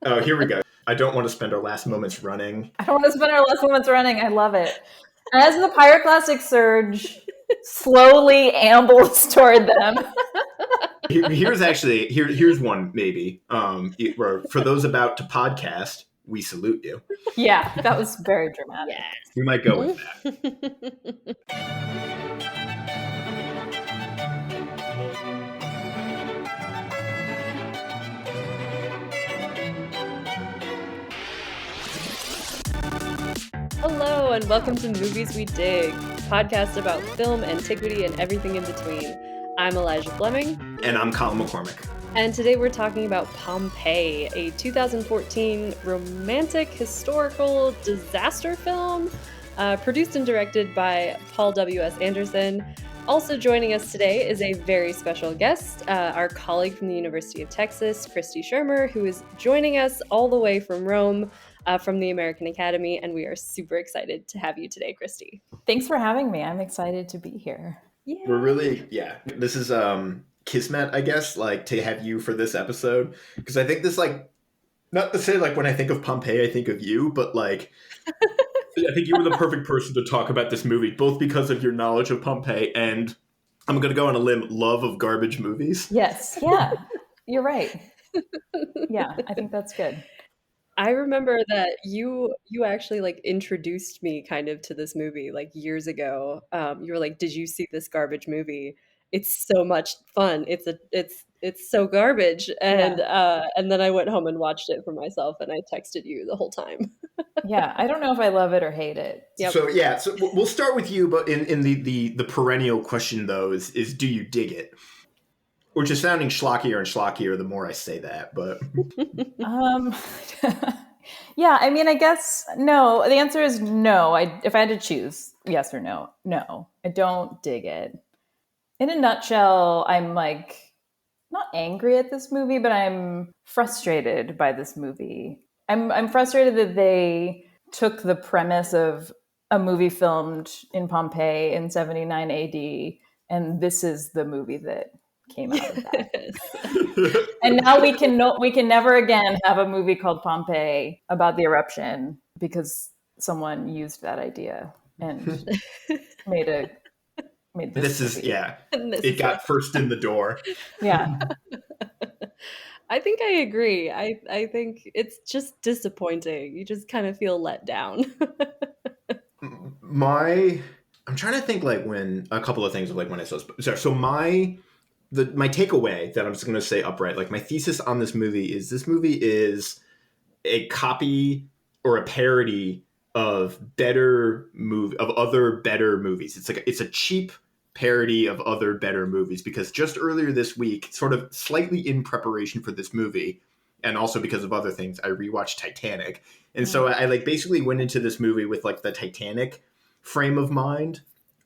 Oh, here we go. I don't want to spend our last moments running. I don't want to spend our last moments running. I love it. As the pyroclastic surge slowly ambles toward them. Here's one maybe. For those about to podcast, we salute you. Yeah, that was very dramatic. Yes. We might go with that. Hello, and welcome to Movies We Dig, podcast about film, antiquity, and everything in between. I'm Elijah Fleming. And I'm Colin McCormick. And today we're talking about Pompeii, a 2014 romantic historical disaster film produced and directed by Paul W.S. Anderson. Also joining us today is a very special guest, our colleague from the University of Texas, Christy Schirmer, who is joining us all the way from Rome from the American Academy, and we are super excited to have you today, Christy. Thanks for having me. I'm excited to be here. Yeah. We're really, this is kismet, I guess, like to have you for this episode, because I think this, like, not to say like when I think of Pompeii, I think of you, but like I think you were the perfect person to talk about this movie, both because of your knowledge of Pompeii and, I'm going to go on a limb, love of garbage movies. Yes, yeah, you're right. Yeah, I think that's good. I remember that you actually like introduced me kind of to this movie like years ago. You were like, "Did you see this garbage movie? It's so much fun. It's so garbage." And then I went home and watched it for myself, and I texted you the whole time. Yeah, I don't know if I love it or hate it. Yep. So we'll start with you, but in the perennial question though is do you dig it? Which is sounding schlockier and schlockier the more I say that, but yeah, I mean, I guess no. The answer is no. If I had to choose, yes or no, no, I don't dig it. In a nutshell, I'm like not angry at this movie, but I'm frustrated by this movie. I'm frustrated that they took the premise of a movie filmed in Pompeii in 79 AD, and this is the movie that came out of that. And now we can never again have a movie called Pompeii about the eruption because someone used that idea and made this movie. It got first in the door. Yeah. I think I agree. I think it's just disappointing. You just kind of feel let down. I'm trying to think like when a couple of things of like when I saw so my takeaway that I'm just going to say upright, like my thesis on this movie is a copy or a parody of other better movies. It's a cheap parody of other better movies, because just earlier this week, sort of slightly in preparation for this movie, and also because of other things, I rewatched Titanic. And so I like basically went into this movie with like the Titanic frame of mind.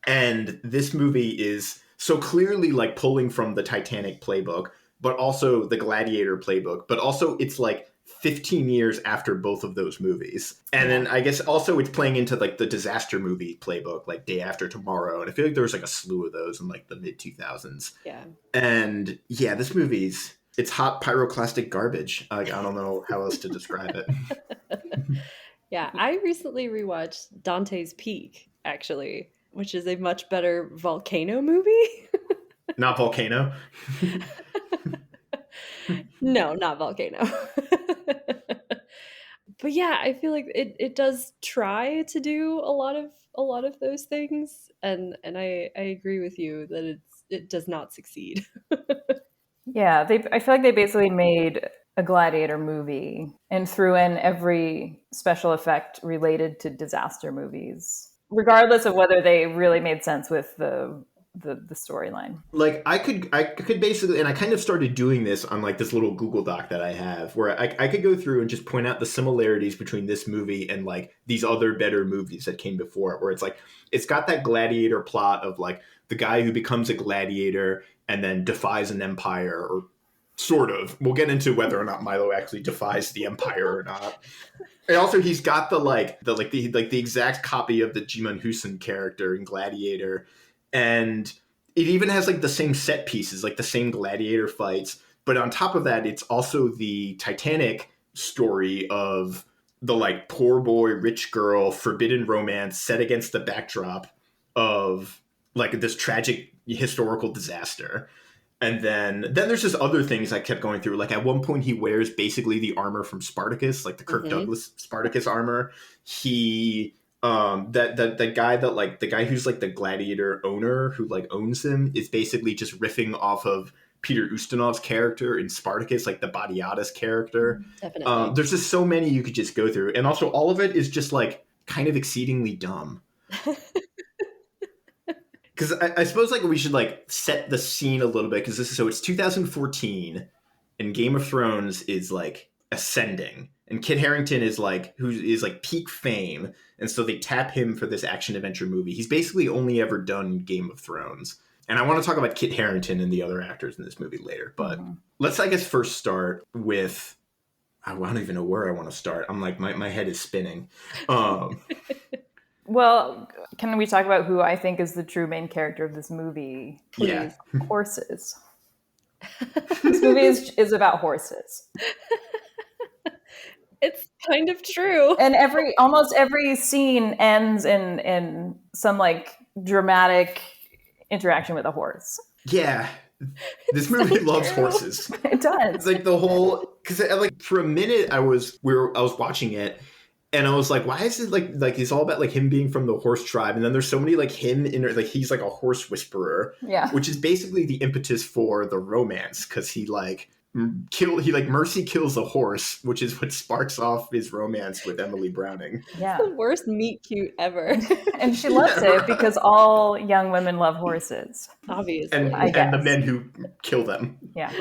And this movie is so clearly like pulling from the Titanic playbook, but also the Gladiator playbook, but also it's like 15 years after both of those movies. And then I guess also it's playing into like the disaster movie playbook, like Day After Tomorrow. And I feel like there was like a slew of those in like the mid 2000s. Yeah. And yeah, this movie's, it's hot pyroclastic garbage. Like, I don't know how else to describe it. Yeah. I recently rewatched Dante's Peak, actually, which is a much better volcano movie. Not Volcano. No, not Volcano. But yeah, I feel like it does try to do a lot of those things, and I agree with you that it does not succeed. Yeah, I feel like they basically made a gladiator movie and threw in every special effect related to disaster movies, regardless of whether they really made sense with the storyline. Like I could basically, and I kind of started doing this on like this little Google Doc that I have, where I could go through and just point out the similarities between this movie and like these other better movies that came before it, where it's like it's got that gladiator plot of like the guy who becomes a gladiator and then defies an empire, or sort of. We'll get into whether or not Milo actually defies the empire or not. And also, he's got the exact copy of the Jimon Husin character in Gladiator. And it even has like the same set pieces, like the same gladiator fights. But on top of that, it's also the Titanic story of the like poor boy, rich girl, forbidden romance set against the backdrop of like this tragic historical disaster. And then there's just other things I kept going through. Like at one point he wears basically the armor from Spartacus, like the Kirk Douglas Spartacus armor. He that guy that like the guy who's like the gladiator owner who like owns him is basically just riffing off of Peter Ustinov's character in Spartacus, like the Batiatus character. Definitely. There's just so many you could just go through. And also all of it is just like kind of exceedingly dumb. Because I suppose like we should like set the scene a little bit because it's 2014 and Game of Thrones is like ascending and Kit Harington is like who is like peak fame, and so they tap him for this action adventure movie. He's basically only ever done Game of Thrones, and I want to talk about Kit Harington and the other actors in this movie later. But let's I guess first start with I don't even know where I want to start. I'm like my head is spinning. Well, can we talk about who I think is the true main character of this movie? Please. Yeah. Horses. This movie is about horses. It's kind of true. And almost every scene ends in some like dramatic interaction with a horse. Yeah. This movie loves horses. It does. It's like the whole, because like for a minute I was watching it and I was like, why is it like it's all about like him being from the horse tribe, and then there's so many like him in like he's like a horse whisperer, which is basically the impetus for the romance because he Mercy kills a horse, which is what sparks off his romance with Emily Browning. Yeah, the worst meet cute ever. And she loves it because all young women love horses, obviously, and the men who kill them. Yeah.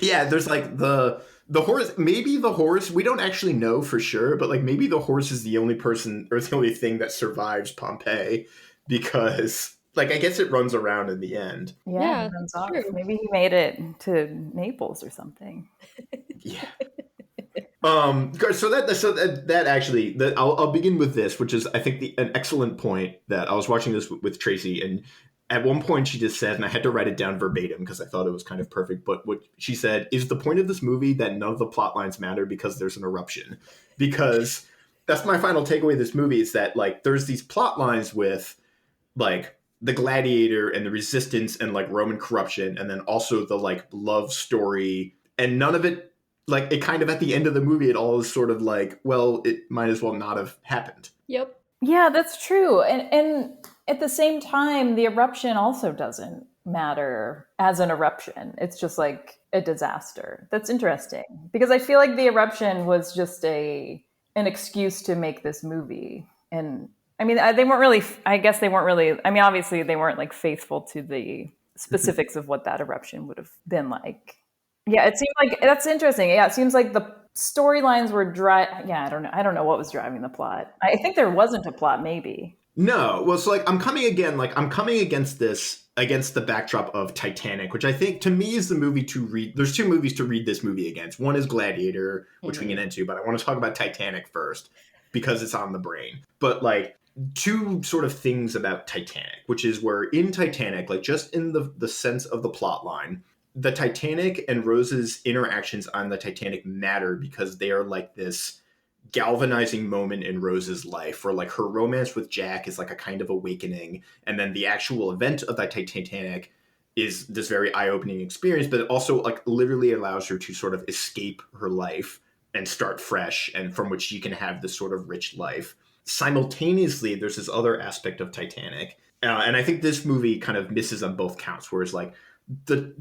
Yeah, there's like the horse, maybe the horse, we don't actually know for sure, but like maybe the horse is the only person or the only thing that survives Pompeii because like I guess it runs around in the end. Yeah, it runs off. True. Maybe he made it to Naples or something. Yeah. So that actually, I'll begin with this, which is I think an excellent point that I was watching this with Tracy, and at one point she just said, and I had to write it down verbatim because I thought it was kind of perfect, but what she said is the point of this movie that none of the plot lines matter because there's an eruption. Because that's my final takeaway of this movie is that like there's these plot lines with like the gladiator and the resistance and like Roman corruption, and then also the like love story, and none of it, like it kind of at the end of the movie, it all is sort of like, well, it might as well not have happened. Yep. Yeah, that's true. And at the same time, the eruption also doesn't matter as an eruption. It's just like a disaster. That's interesting because I feel like the eruption was just an excuse to make this movie. And I mean, they weren't really, I mean, obviously they weren't like faithful to the specifics of what that eruption would have been like. Yeah, it seemed like, that's interesting. Yeah, it seems like the storylines were dry. Yeah, I don't know what was driving the plot. I think there wasn't a plot, maybe. No, well, so like I'm coming against the backdrop of Titanic, which I think to me is the movie to read. There's two movies to read this movie against. One is Gladiator, which we get into, but I want to talk about Titanic first because it's on the brain. But like two sort of things about Titanic, which is where in Titanic, like just in the sense of the plot line, the Titanic and Rose's interactions on the Titanic matter because they are like this galvanizing moment in Rose's life where like her romance with Jack is like a kind of awakening, and then the actual event of that Titanic is this very eye-opening experience, but it also like literally allows her to sort of escape her life and start fresh, and from which she can have this sort of rich life. Simultaneously, there's this other aspect of Titanic, and I think this movie kind of misses on both counts, whereas like the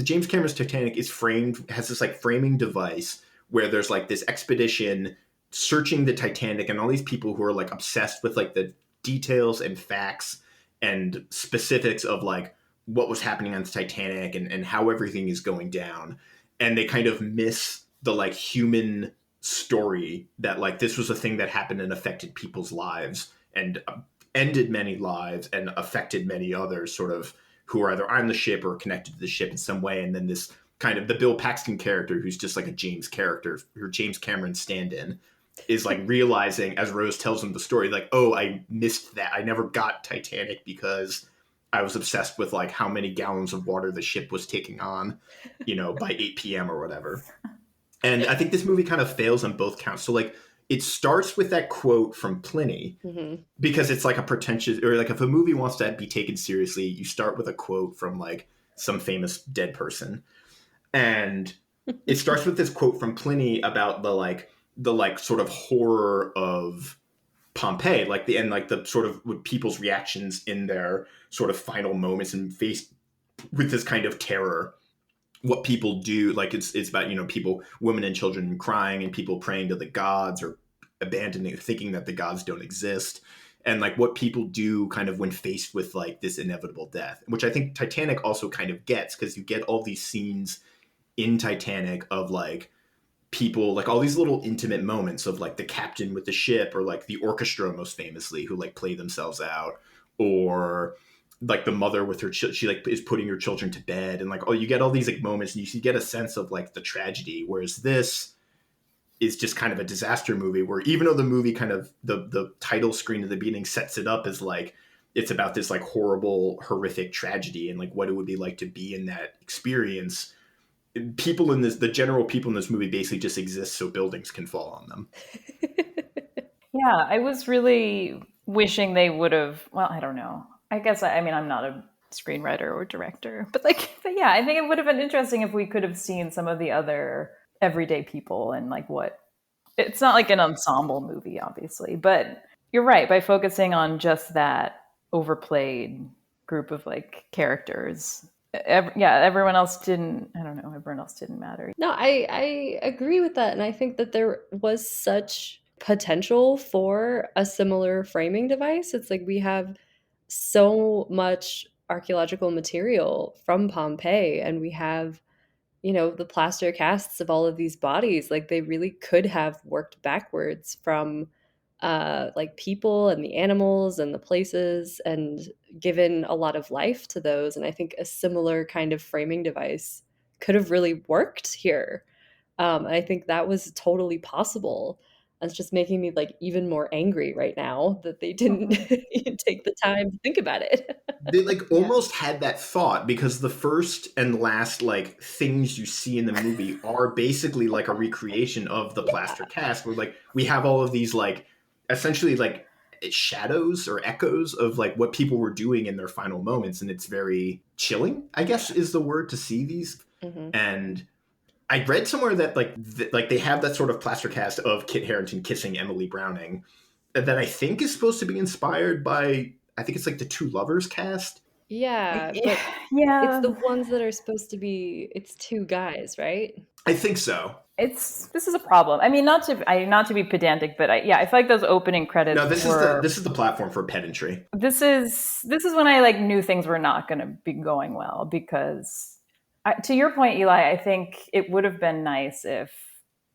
James Cameron's Titanic has this like framing device where there's like this expedition searching the Titanic and all these people who are like obsessed with like the details and facts and specifics of like what was happening on the Titanic and how everything is going down. And they kind of miss the like human story that like this was a thing that happened and affected people's lives and ended many lives and affected many others sort of who are either on the ship or connected to the ship in some way. And then this kind of the Bill Paxton character, who's just like a James Cameron stand-in, is like realizing as Rose tells him the story, like, oh, I missed that. I never got Titanic because I was obsessed with like how many gallons of water the ship was taking on, by 8 p.m. or whatever. And I think this movie kind of fails on both counts. So like it starts with that quote from Pliny because it's like a pretentious, or like if a movie wants to be taken seriously, you start with a quote from like some famous dead person. And it starts with this quote from Pliny about the sort of horror of Pompeii, like the sort of people's reactions in their sort of final moments and faced with this kind of terror. What people do, like it's about, people, women and children crying, and people praying to the gods or abandoning, thinking that the gods don't exist, and like what people do kind of when faced with like this inevitable death, which I think Titanic also kind of gets, because you get all these scenes in Titanic of like people, like all these little intimate moments of like the captain with the ship, or like the orchestra most famously who like play themselves out, or like the mother with her she like is putting her children to bed, and like you get all these like moments, and you get a sense of like the tragedy. Whereas this is just kind of a disaster movie, where even though the movie kind of the title screen at the beginning sets it up as like it's about this like horrible, horrific tragedy and like what it would be like to be in that experience, people in this, the general people in this movie basically just exist so buildings can fall on them. Yeah, I was really wishing they would have, well, I don't know. I guess, I mean, I'm not a screenwriter or director, but yeah, I think it would have been interesting if we could have seen some of the other everyday people and like what, it's not like an ensemble movie, obviously, but you're right. By focusing on just that overplayed group of like characters, everyone else didn't, I don't know, everyone else didn't matter. No, I agree with that. And I think that there was such potential for a similar framing device. It's like we have so much archaeological material from Pompeii, and we have, the plaster casts of all of these bodies. Like they really could have worked backwards from like people and the animals and the places, and given a lot of life to those. And I think a similar kind of framing device could have really worked here. I think that was totally possible. It's just making me like even more angry right now that they didn't take the time to think about it. They like almost had that thought, because the first and last like things you see in the movie are basically like a recreation of the plaster cast, where like we have all of these like essentially like shadows or echoes of like what people were doing in their final moments, and it's very chilling, I guess is the word, to see these. And I read somewhere that like they have that sort of plaster cast of Kit Harington kissing Emily Browning that I think is supposed to be inspired by, I think it's like the Two Lovers cast. Yeah, but Yeah, it's the ones that are supposed to be, it's two guys, right? I think so. this is a problem. I mean, not to be pedantic, but I feel like those opening credits. No, this is the platform for pedantry. This is when I like knew things were not going to be going well, because to your point, Eli, I think it would have been nice if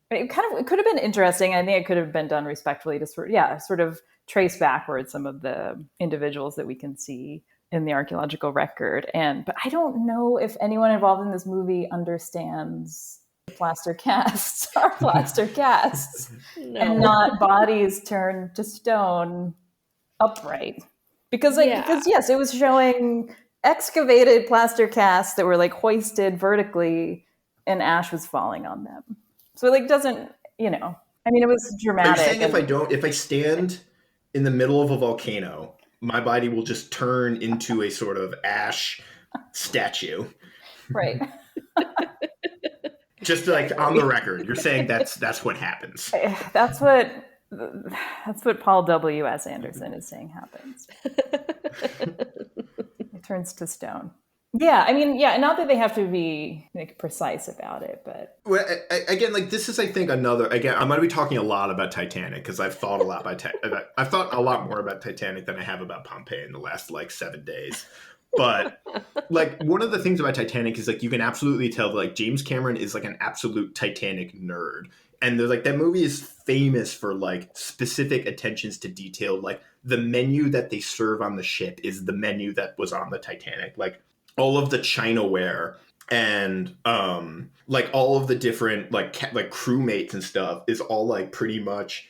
it could have been interesting. I think it could have been done respectfully to sort of trace backwards some of the individuals that we can see in the archaeological record. But I don't know if anyone involved in this movie understands plaster casts are plaster casts and not bodies turned to stone upright. Because yes, it was showing excavated plaster casts that were like hoisted vertically, and ash was falling on them. So it like doesn't, I mean, it was dramatic. Are you saying if I stand in the middle of a volcano, my body will just turn into a sort of ash statue? Right. Just like on the record, you're saying that's what happens. That's what Paul W.S. Anderson is saying happens. It turns to stone. Yeah, I mean, not that they have to be like precise about it, but well, again, like this is, I think, another. Again, I'm going to be talking a lot about Titanic because I've thought a lot I've thought a lot more about Titanic than I have about Pompeii in the last like 7 days. But like one of the things about Titanic is like you can absolutely tell that like James Cameron is like an absolute Titanic nerd. And there's like that movie is famous for like specific attentions to detail. Like the menu that they serve on the ship is the menu that was on the Titanic. Like all of the chinaware and like all of the different like crewmates and stuff is all like pretty much,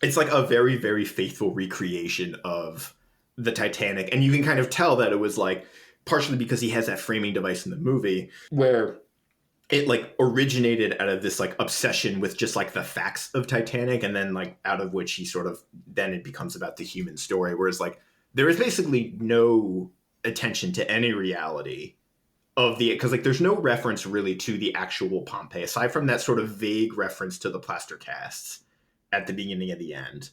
it's like a very, very faithful recreation of the Titanic. And you can kind of tell that it was like partially because he has that framing device in the movie where it like originated out of this like obsession with just like the facts of Titanic, and then like out of which he sort of then it becomes about the human story. Whereas like there is basically no attention to any reality of the, because like there's no reference really to the actual Pompeii aside from that sort of vague reference to the plaster casts at the beginning and the end.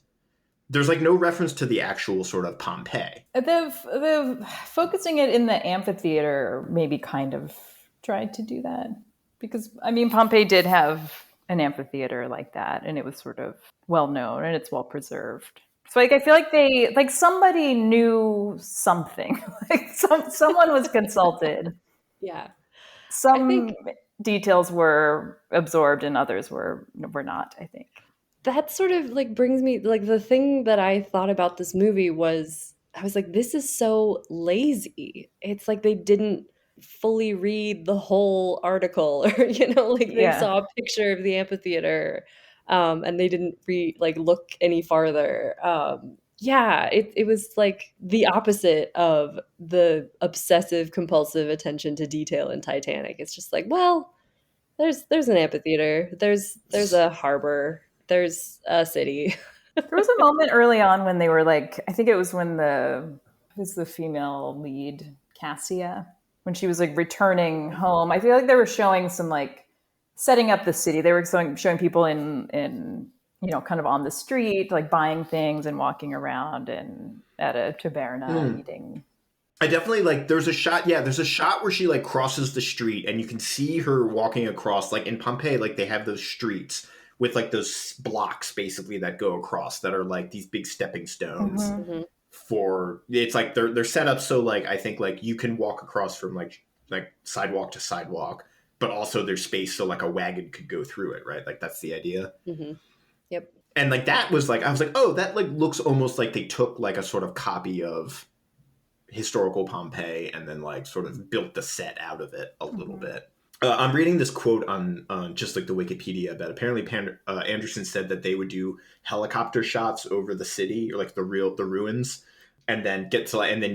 There's like no reference to the actual sort of Pompeii. The focusing it in the amphitheater maybe kind of tried to do that, because I mean Pompeii did have an amphitheater like that, and it was sort of well known and it's well preserved. So like I feel like they like somebody knew something, like someone was consulted. Yeah. Some details were absorbed and others were not, I think. That sort of like brings me, like, the thing that I thought about this movie was, I was like, this is so lazy. It's like they didn't fully read the whole article, or like they Yeah. saw a picture of the amphitheater, and they didn't look any farther. Yeah, it was like the opposite of the obsessive compulsive attention to detail in Titanic. It's just like, well, there's an amphitheater, there's a harbor, there's a city. There was a moment early on when they were like, I think it was when who's the female lead, Cassia, when she was like returning home. I feel like they were showing some like setting up the city. They were showing people in kind of on the street, like buying things and walking around and at a taberna eating. I definitely like, there's a shot where she like crosses the street and you can see her walking across, like in Pompeii, like they have those streets with like those blocks basically that go across that are like these big stepping stones for, it's like they're set up so like I think like you can walk across from like sidewalk to sidewalk, but also there's space so like a wagon could go through it, right? Like that's the idea. Yep. And like that was like, I was like, oh, that like looks almost like they took like a sort of copy of historical Pompeii and then like sort of built the set out of it a little bit. I'm reading this quote on just like the Wikipedia about apparently Anderson said that they would do helicopter shots over the city or like the ruins, and then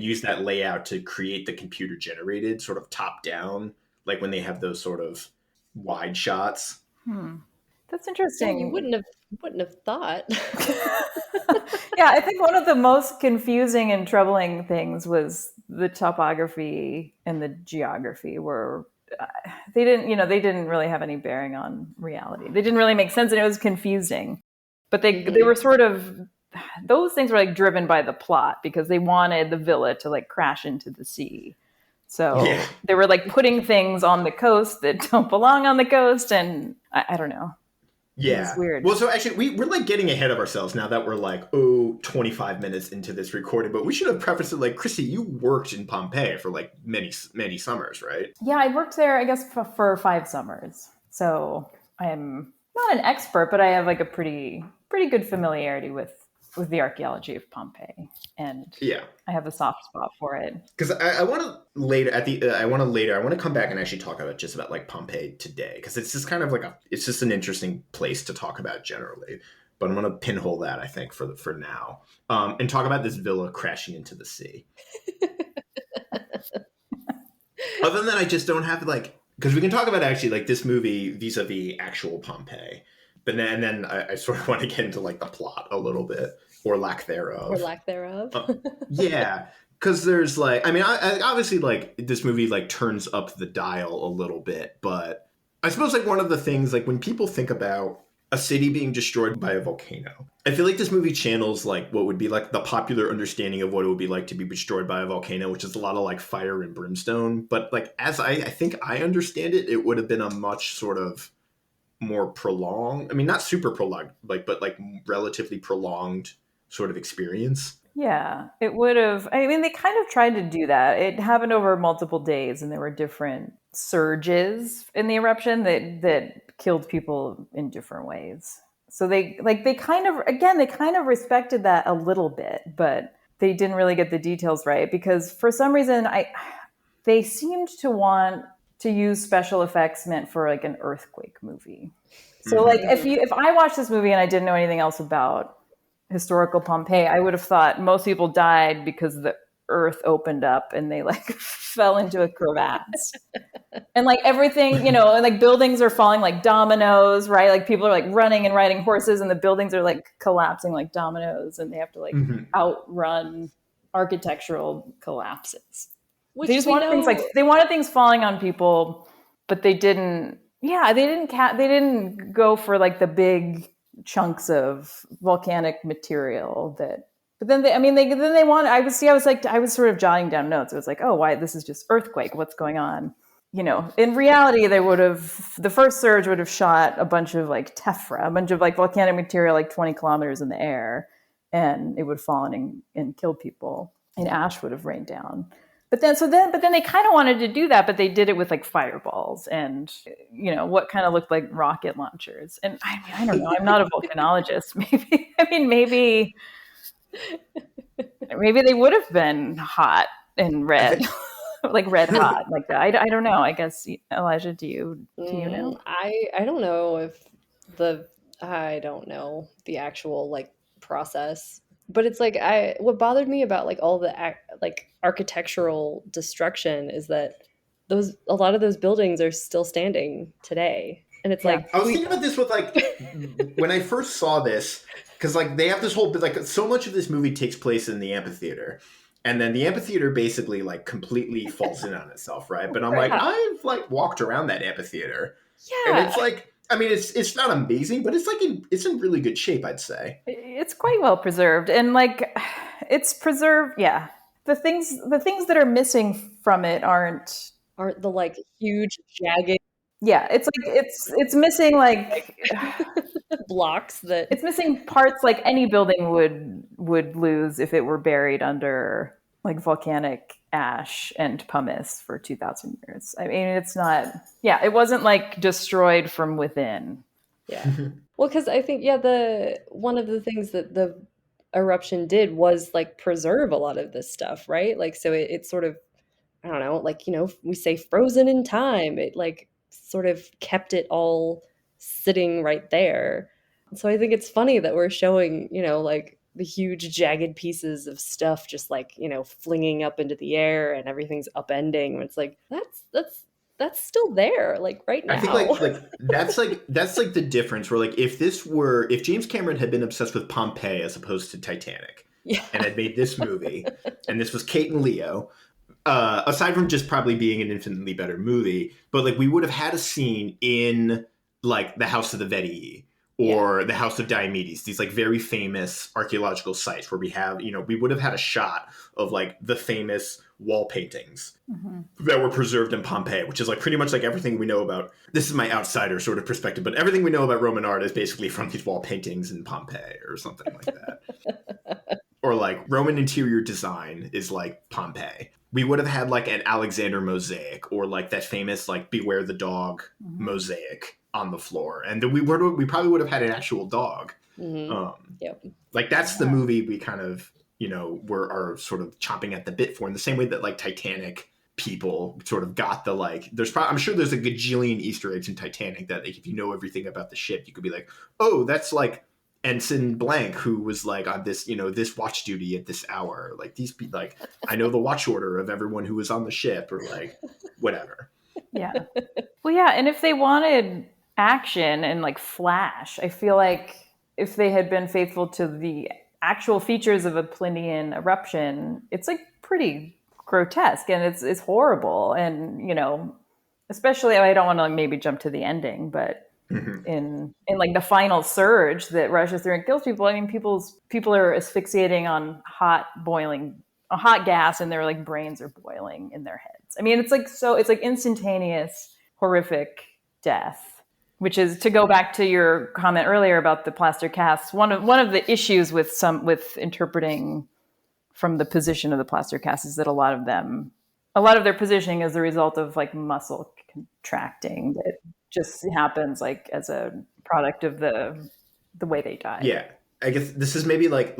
use that layout to create the computer generated sort of top down, like when they have those sort of wide shots. That's interesting. Yeah, you wouldn't have thought. Yeah, I think one of the most confusing and troubling things was the topography and the geography, where they didn't really have any bearing on reality. They didn't really make sense, and it was confusing. But they were sort of, those things were like driven by the plot because they wanted the villa to like crash into the sea. So they were like putting things on the coast that don't belong on the coast, and I don't know. Yeah. It's weird. Well, so actually, we're like getting ahead of ourselves now that we're like, 25 minutes into this recording, but we should have prefaced it like, Christy, you worked in Pompeii for like many, many summers, right? Yeah, I worked there, I guess, for 5 summers. So I'm not an expert, but I have like a pretty good familiarity with the archaeology of Pompeii, and I have a soft spot for it. Because I want to later I want to come back and actually talk about just about like Pompeii today, because it's just kind of like it's just an interesting place to talk about generally. But I'm going to pinhole that, I think, for now, and talk about this villa crashing into the sea. Other than that, I just don't have like, because we can talk about actually like this movie vis-a-vis actual Pompeii. But then I sort of want to get into like the plot a little bit, or lack thereof. Yeah, because there's like, I mean, I obviously like this movie like turns up the dial a little bit, but I suppose like one of the things like when people think about a city being destroyed by a volcano, I feel like this movie channels like what would be like the popular understanding of what it would be like to be destroyed by a volcano, which is a lot of like fire and brimstone. But like as I think I understand it, it would have been a much sort of more prolonged, I mean, not super prolonged, like, but like relatively prolonged sort of experience. Yeah, it would have. I mean, they kind of tried to do that. It happened over multiple days, and there were different surges in the eruption that killed people in different ways. So they kind of respected that a little bit, but they didn't really get the details right, because for some reason they seemed to want to use special effects meant for like an earthquake movie. So like if I watched this movie and I didn't know anything else about historical Pompeii, I would have thought most people died because the earth opened up and they like fell into a crevasse. And like everything, you know, and like buildings are falling like dominoes, right? Like people are like running and riding horses and the buildings are like collapsing like dominoes and they have to like outrun architectural collapses. They just wanted things like they wanted things falling on people, but they didn't. Yeah, they didn't go for like the big chunks of volcanic material that. But then they wanted. I was sort of jotting down notes. It was like, oh, why this is just earthquake? What's going on? You know, in reality, the first surge would have shot a bunch of like tephra, a bunch of like volcanic material, like 20 kilometers in the air, and it would fall and kill people, and ash would have rained down. But then they kind of wanted to do that, but they did it with like fireballs and, you know, what kind of looked like rocket launchers. And I don't know. I'm not a volcanologist. Maybe they would have been hot and red, like red hot, like that. I don't know. I guess, Elijah, do you know? I don't know I don't know the actual like process. But it's like what bothered me about like all the like architectural destruction is that a lot of those buildings are still standing today, and it's like I was thinking about this with like when I first saw this, because like they have this whole like so much of this movie takes place in the amphitheater, and then the amphitheater basically like completely falls in on itself, right? But I'm like I've like walked around that amphitheater, and it's like. I mean, it's not amazing, but it's in really good shape, I'd say. It's quite well preserved, and like it's preserved. Yeah, the things that are missing from it aren't the like huge jagged. Yeah, it's like it's missing like blocks that it's missing parts like any building would lose if it were buried under like volcanic ash and pumice for 2,000 years. I mean, it's not, it wasn't like destroyed from within. Yeah. Well, because I think, one of the things that the eruption did was like preserve a lot of this stuff, right? Like, so it sort of, I don't know, like, you know, we say frozen in time. It like sort of kept it all sitting right there. So I think it's funny that we're showing, you know, like, the huge jagged pieces of stuff just like, you know, flinging up into the air and everything's upending. It's like that's still there, like right now. I think that's the difference where like if James Cameron had been obsessed with Pompeii as opposed to Titanic and had made this movie and this was Kate and Leo, aside from just probably being an infinitely better movie, but like we would have had a scene in like the House of the Vetii or the House of Diomedes, these like very famous archaeological sites where we have, you know, we would have had a shot of like the famous wall paintings that were preserved in Pompeii, which is like pretty much like everything we know about, this is my outsider sort of perspective, but everything we know about Roman art is basically from these wall paintings in Pompeii or something like that. Or like Roman interior design is like Pompeii. We would have had like an Alexander mosaic or like that famous like Beware the Dog mosaic on the floor, and then we probably would have had an actual dog. Like that's the movie we kind of, you know, are sort of chomping at the bit for, in the same way that like Titanic people sort of got the like. I'm sure there's a gajillion Easter eggs in Titanic that like, if you know everything about the ship, you could be like, oh, that's like Ensign blank who was like on this, you know, this watch duty at this hour. Like these people, like I know the watch order of everyone who was on the ship, or like whatever. Yeah. Well, yeah, and if they wanted action and like flash, I feel like if they had been faithful to the actual features of a Plinian eruption, it's like pretty grotesque and it's horrible. And, you know, especially, I don't want to like maybe jump to the ending, but in like the final surge that rushes through and kills people, I mean, people are asphyxiating on hot gas and their like brains are boiling in their heads. I mean, it's like instantaneous, horrific death, which is, to go back to your comment earlier about the plaster casts, one of the issues with interpreting from the position of the plaster cast is that a lot of their positioning is the result of like muscle contracting that just happens like as a product of the way they die. Yeah. I guess this is maybe like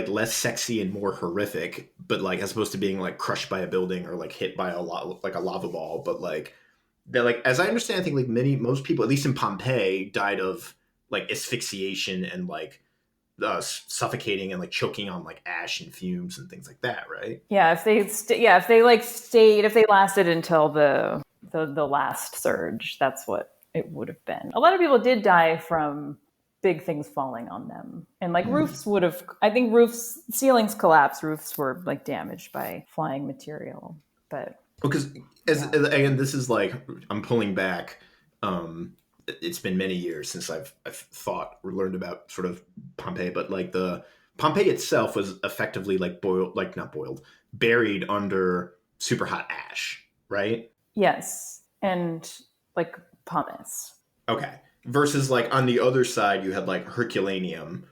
less sexy and more horrific, but like as opposed to being like crushed by a building or like hit by a lava ball, but like they're like, as I understand, I think like most people, at least in Pompeii, died of like asphyxiation and like suffocating and like choking on like ash and fumes and things like that, right? Yeah, if they if they lasted until the last surge, that's what it would have been. A lot of people did die from big things falling on them, and like roofs would have. I think ceilings collapsed. Roofs were like damaged by flying material, but because again, this is like I'm pulling back. It's been many years since I've thought or learned about sort of Pompeii, but like the Pompeii itself was effectively like buried under super hot ash, right? Yes, and like pumice. Okay. Versus like on the other side, you had like Herculaneum,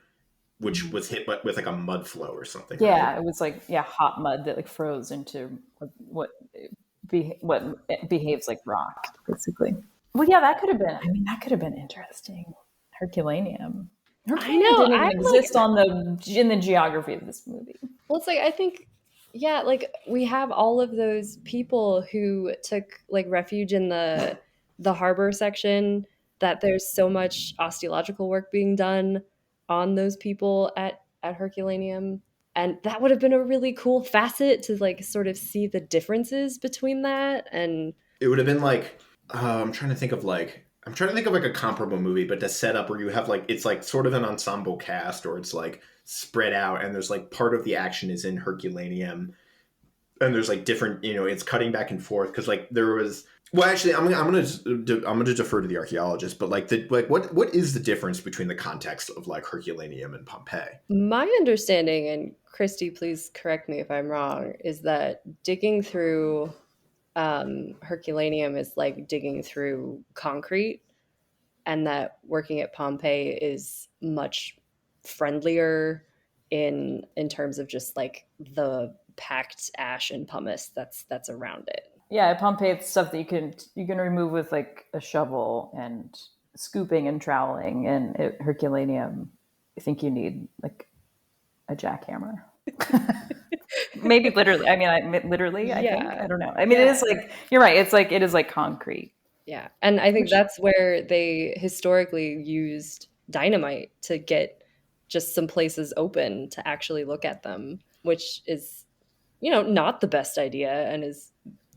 which was hit with like a mud flow or something. Yeah, right? it was like hot mud that like froze into what behaves like rock, basically. Well, yeah, that could have been. I mean, that could have been interesting. Herculaneum. Herculaneum didn't even exist in the geography of this movie. Well, it's like I think, yeah, like we have all of those people who took like refuge in the harbor section. That there's so much osteological work being done on those people at Herculaneum, and that would have been a really cool facet to like sort of see the differences between that. And it would have been like I'm trying to think of like a comparable movie, but to set up where you have like it's like sort of an ensemble cast, or it's like spread out, and there's like part of the action is in Herculaneum, and there's like different, it's cutting back and forth because like there was. Well, actually, I'm gonna defer to the archaeologist, but like what is the difference between the context of like Herculaneum and Pompeii? My understanding, and Christy, please correct me if I'm wrong, is that digging through Herculaneum is like digging through concrete, and that working at Pompeii is much friendlier in terms of just like the packed ash and pumice that's around it. Yeah, at Pompeii, it's stuff that you can remove with like a shovel and scooping and troweling. And at Herculaneum, I think you need like a jackhammer. Maybe literally. I mean, I think. I don't know. I mean, It is like, you're right. It is like concrete. Yeah. And I think that's where they historically used dynamite to get just some places open to actually look at them, which is, not the best idea and is,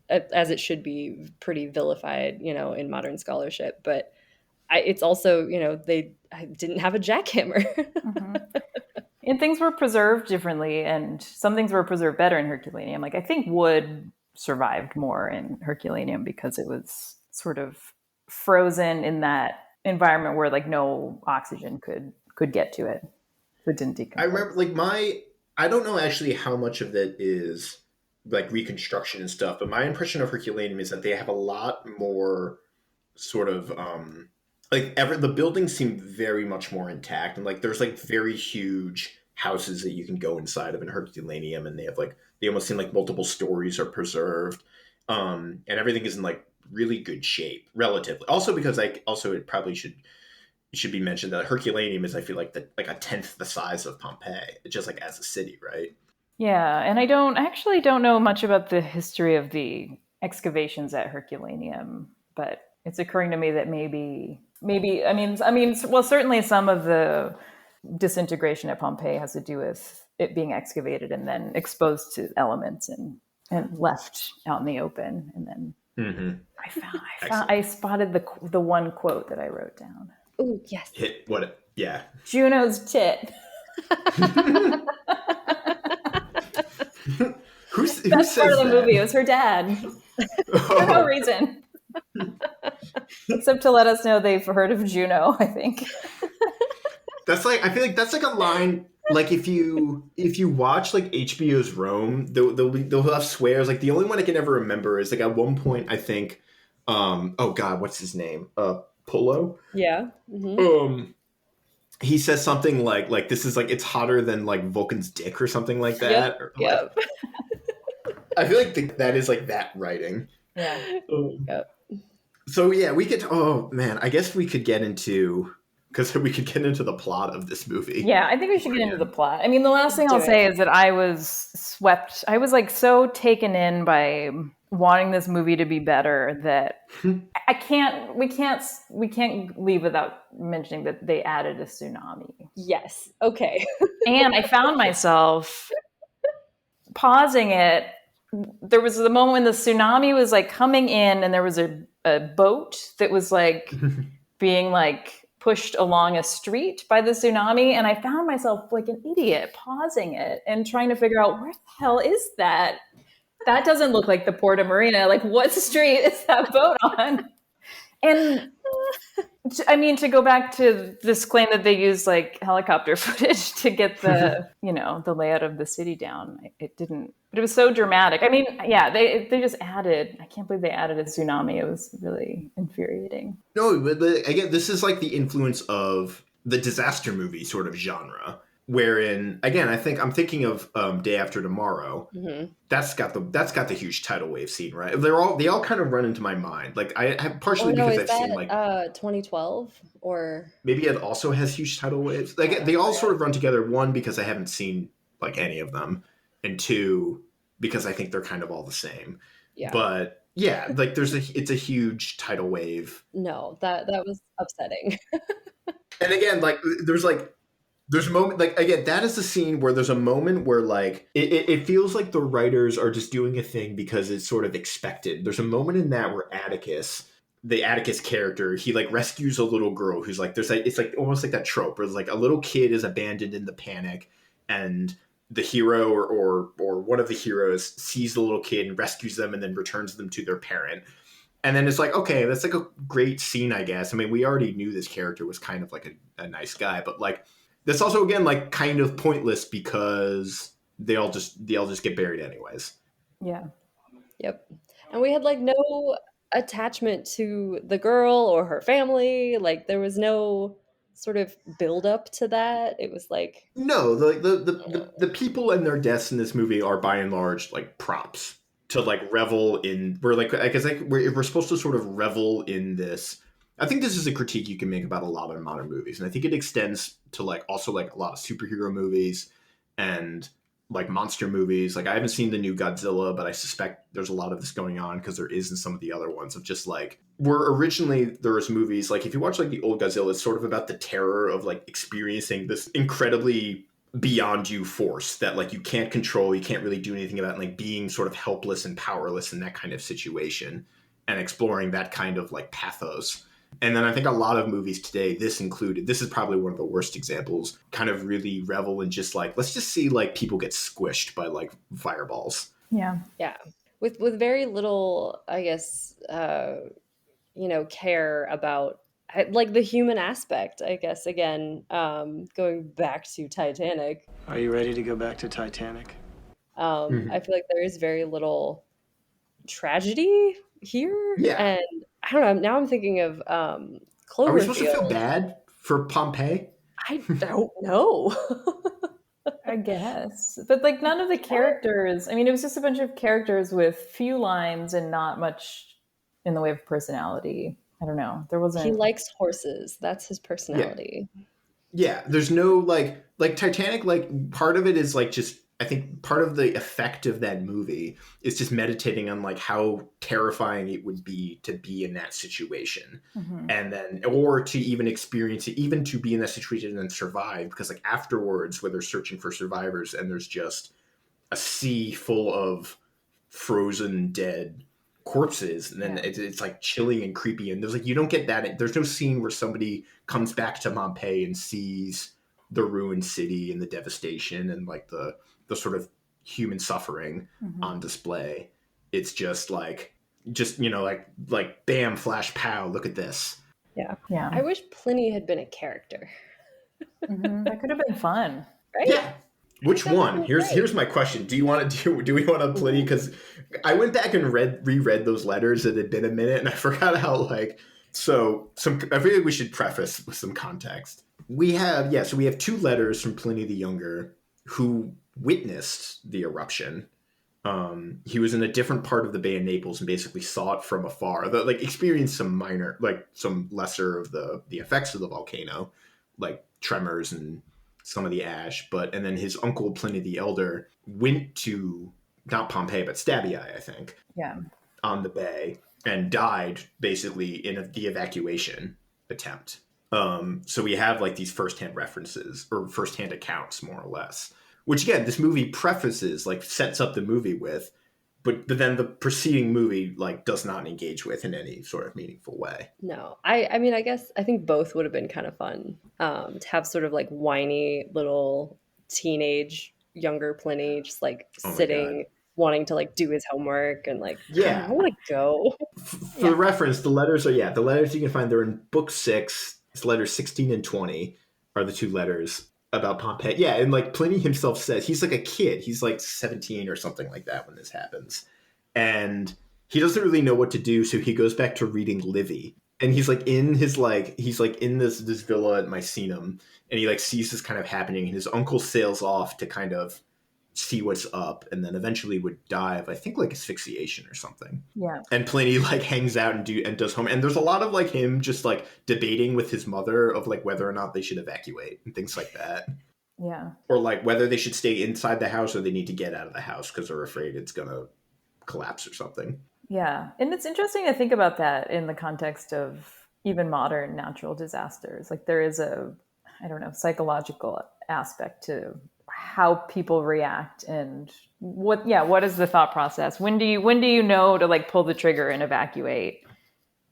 as it should be, pretty vilified, in modern scholarship. But it's also, they didn't have a jackhammer. Mm-hmm. And things were preserved differently, and some things were preserved better in Herculaneum. Like I think wood survived more in Herculaneum because it was sort of frozen in that environment where like no oxygen could get to it. So it didn't decompose. I remember like I don't know actually how much of that is like reconstruction and stuff, but my impression of Herculaneum is that they have a lot more sort of the buildings seem very much more intact, and like there's like very huge houses that you can go inside of in Herculaneum, and they have like they almost seem like multiple stories are preserved, and everything is in like really good shape relatively. Also because it probably should be mentioned that Herculaneum is, I feel like, a tenth the size of Pompeii, just like as a city, right? Yeah, and I actually don't know much about the history of the excavations at Herculaneum, but it's occurring to me that maybe I mean well, certainly some of the disintegration at Pompeii has to do with it being excavated and then exposed to elements and left out in the open, and then I spotted the one quote that I wrote down. Oh yes. Hit what? Yeah. Juno's tit. Who That's says part of the that? movie. It was her dad. For no reason. Except to let us know they've heard of Juno, I think. That's like, I feel like that's like a line, like if you watch like HBO's Rome, they'll have swears. Like the only one I can ever remember is like at one point, I think, oh God, what's his name? Polo? Yeah. Mm-hmm. He says something like this is like it's hotter than like Vulcan's dick or something like that. Yep. I feel like that is like that writing. Yeah. Yep. So yeah, we could. Oh man, I guess we could get into the plot of this movie. Yeah, I think we should get into the plot. I mean, the last thing I'll say is that I was swept. I was like so taken in by wanting this movie to be better that we can't leave without mentioning that they added a tsunami. Yes. Okay. And I found myself pausing it. There was the moment when the tsunami was like coming in, and there was a boat that was like being like pushed along a street by the tsunami, and I found myself like an idiot pausing it and trying to figure out, where the hell is that? That doesn't look like the Porta Marina. Like, what street is that boat on? And I mean, to go back to this claim that they used like helicopter footage to get the, the layout of the city down, it didn't, but it was so dramatic. I mean, yeah, they just added, I can't believe they added a tsunami. It was really infuriating. No, but again, this is like the influence of the disaster movie sort of genre, wherein, again, I'm thinking of Day After Tomorrow. Mm-hmm. That's got the huge tidal wave scene, right? They all kind of run into my mind. Like I have partially because I've seen like 2012 or maybe it also has huge tidal waves. Like they all sort of run together. One, because I haven't seen like any of them, and two, because I think they're kind of all the same. Yeah. But yeah, like it's a huge tidal wave. No, that was upsetting. And again, like there's a moment, like, again, that is the scene where there's a moment where, like, it feels like the writers are just doing a thing because it's sort of expected. There's a moment in that where the Atticus character, he, like, rescues a little girl who's, like, it's, like, almost like that trope where it's, like, a little kid is abandoned in the panic, and the hero or one of the heroes sees the little kid and rescues them and then returns them to their parent. And then it's like, okay, that's, like, a great scene, I guess. I mean, we already knew this character was kind of, like, a nice guy, but, like, that's also, again, like, kind of pointless because they all just get buried anyways. Yeah. Yep. And we had, like, no attachment to the girl or her family. Like, there was no sort of build up to that. It was like... No, the people and their deaths in this movie are, by and large, like, props to, like, revel in... We're supposed to sort of revel in this... I think this is a critique you can make about a lot of modern movies. And I think it extends to like also like a lot of superhero movies and like monster movies. Like I haven't seen the new Godzilla, but I suspect there's a lot of this going on because there is in some of the other ones of just like where originally there was movies like if you watch like the old Godzilla, it's sort of about the terror of like experiencing this incredibly beyond you force that like you can't control, you can't really do anything about, and like being sort of helpless and powerless in that kind of situation and exploring that kind of like pathos. And then I think a lot of movies today, this included, this is probably one of the worst examples, kind of really revel in just like, let's just see like people get squished by like fireballs. Yeah. Yeah. With very little, I guess, care about like the human aspect, I guess, again, going back to Titanic. Are you ready to go back to Titanic? I feel like there is very little tragedy here. Yeah. And I don't know. Now I'm thinking of Cloverfield. Are we supposed to feel bad for Pompeii? I don't know. I guess. But like none of the characters, I mean, it was just a bunch of characters with few lines and not much in the way of personality. I don't know. There wasn't... He likes horses. That's his personality. Yeah. There's no like Titanic, like part of it is like just, I think part of the effect of that movie is just meditating on like how terrifying it would be to be in that situation. And then, or to even experience it, even to be in that situation and then survive, because like afterwards where they're searching for survivors and there's just a sea full of frozen dead corpses, and then it's like chilling and creepy, and there's like, you don't get that. There's no scene where somebody comes back to Pompeii and sees the ruined city and the devastation and like the sort of human suffering on display. It's just like bam, flash, pow, look at this. Yeah. Yeah. I wish Pliny had been a character. That could have been fun. Right? Yeah. Which one? Here's my question. Do we want a Pliny? Because I went back and reread those letters. It had been a minute, and I forgot how like. So I feel like we should preface with some context. We have two letters from Pliny the Younger, who witnessed the eruption. He was in a different part of the Bay of Naples and basically saw it from afar. Like experienced some lesser of the effects of the volcano, like tremors and some of the ash. And then his uncle Pliny the Elder went to not Pompeii but Stabii, I think. Yeah. on the bay and died basically in the evacuation attempt. So we have like these firsthand references or firsthand accounts, more or less, which again, this movie prefaces, like sets up the movie with, but then the preceding movie like does not engage with in any sort of meaningful way. No, I mean, I think both would have been kind of fun, to have sort of like whiny little teenage younger Pliny just like Oh my sitting, wanting to like do his homework and like, Yeah. I want to go. For reference, the letters you can find, they're in book 6. It's letters 16 and 20 are the 2 letters about Pompeii. Yeah, and like Pliny himself says, he's like a kid. He's like 17 or something like that when this happens. And he doesn't really know what to do, so he goes back to reading Livy. And he's like in his he's like in this villa at Misenum, and he like sees this kind of happening, and his uncle sails off to kind of see what's up, and then eventually would die of, I think, like asphyxiation or something. Yeah. And Pliny like hangs out and does home, and there's a lot of like him just like debating with his mother of like whether or not they should evacuate and things like that. Yeah. Or like whether they should stay inside the house or they need to get out of the house because they're afraid it's gonna collapse or something. Yeah. And it's interesting to think about that in the context of even modern natural disasters. Like there is a, I don't know, psychological aspect to how people react and what is the thought process? When do you know to like pull the trigger and evacuate?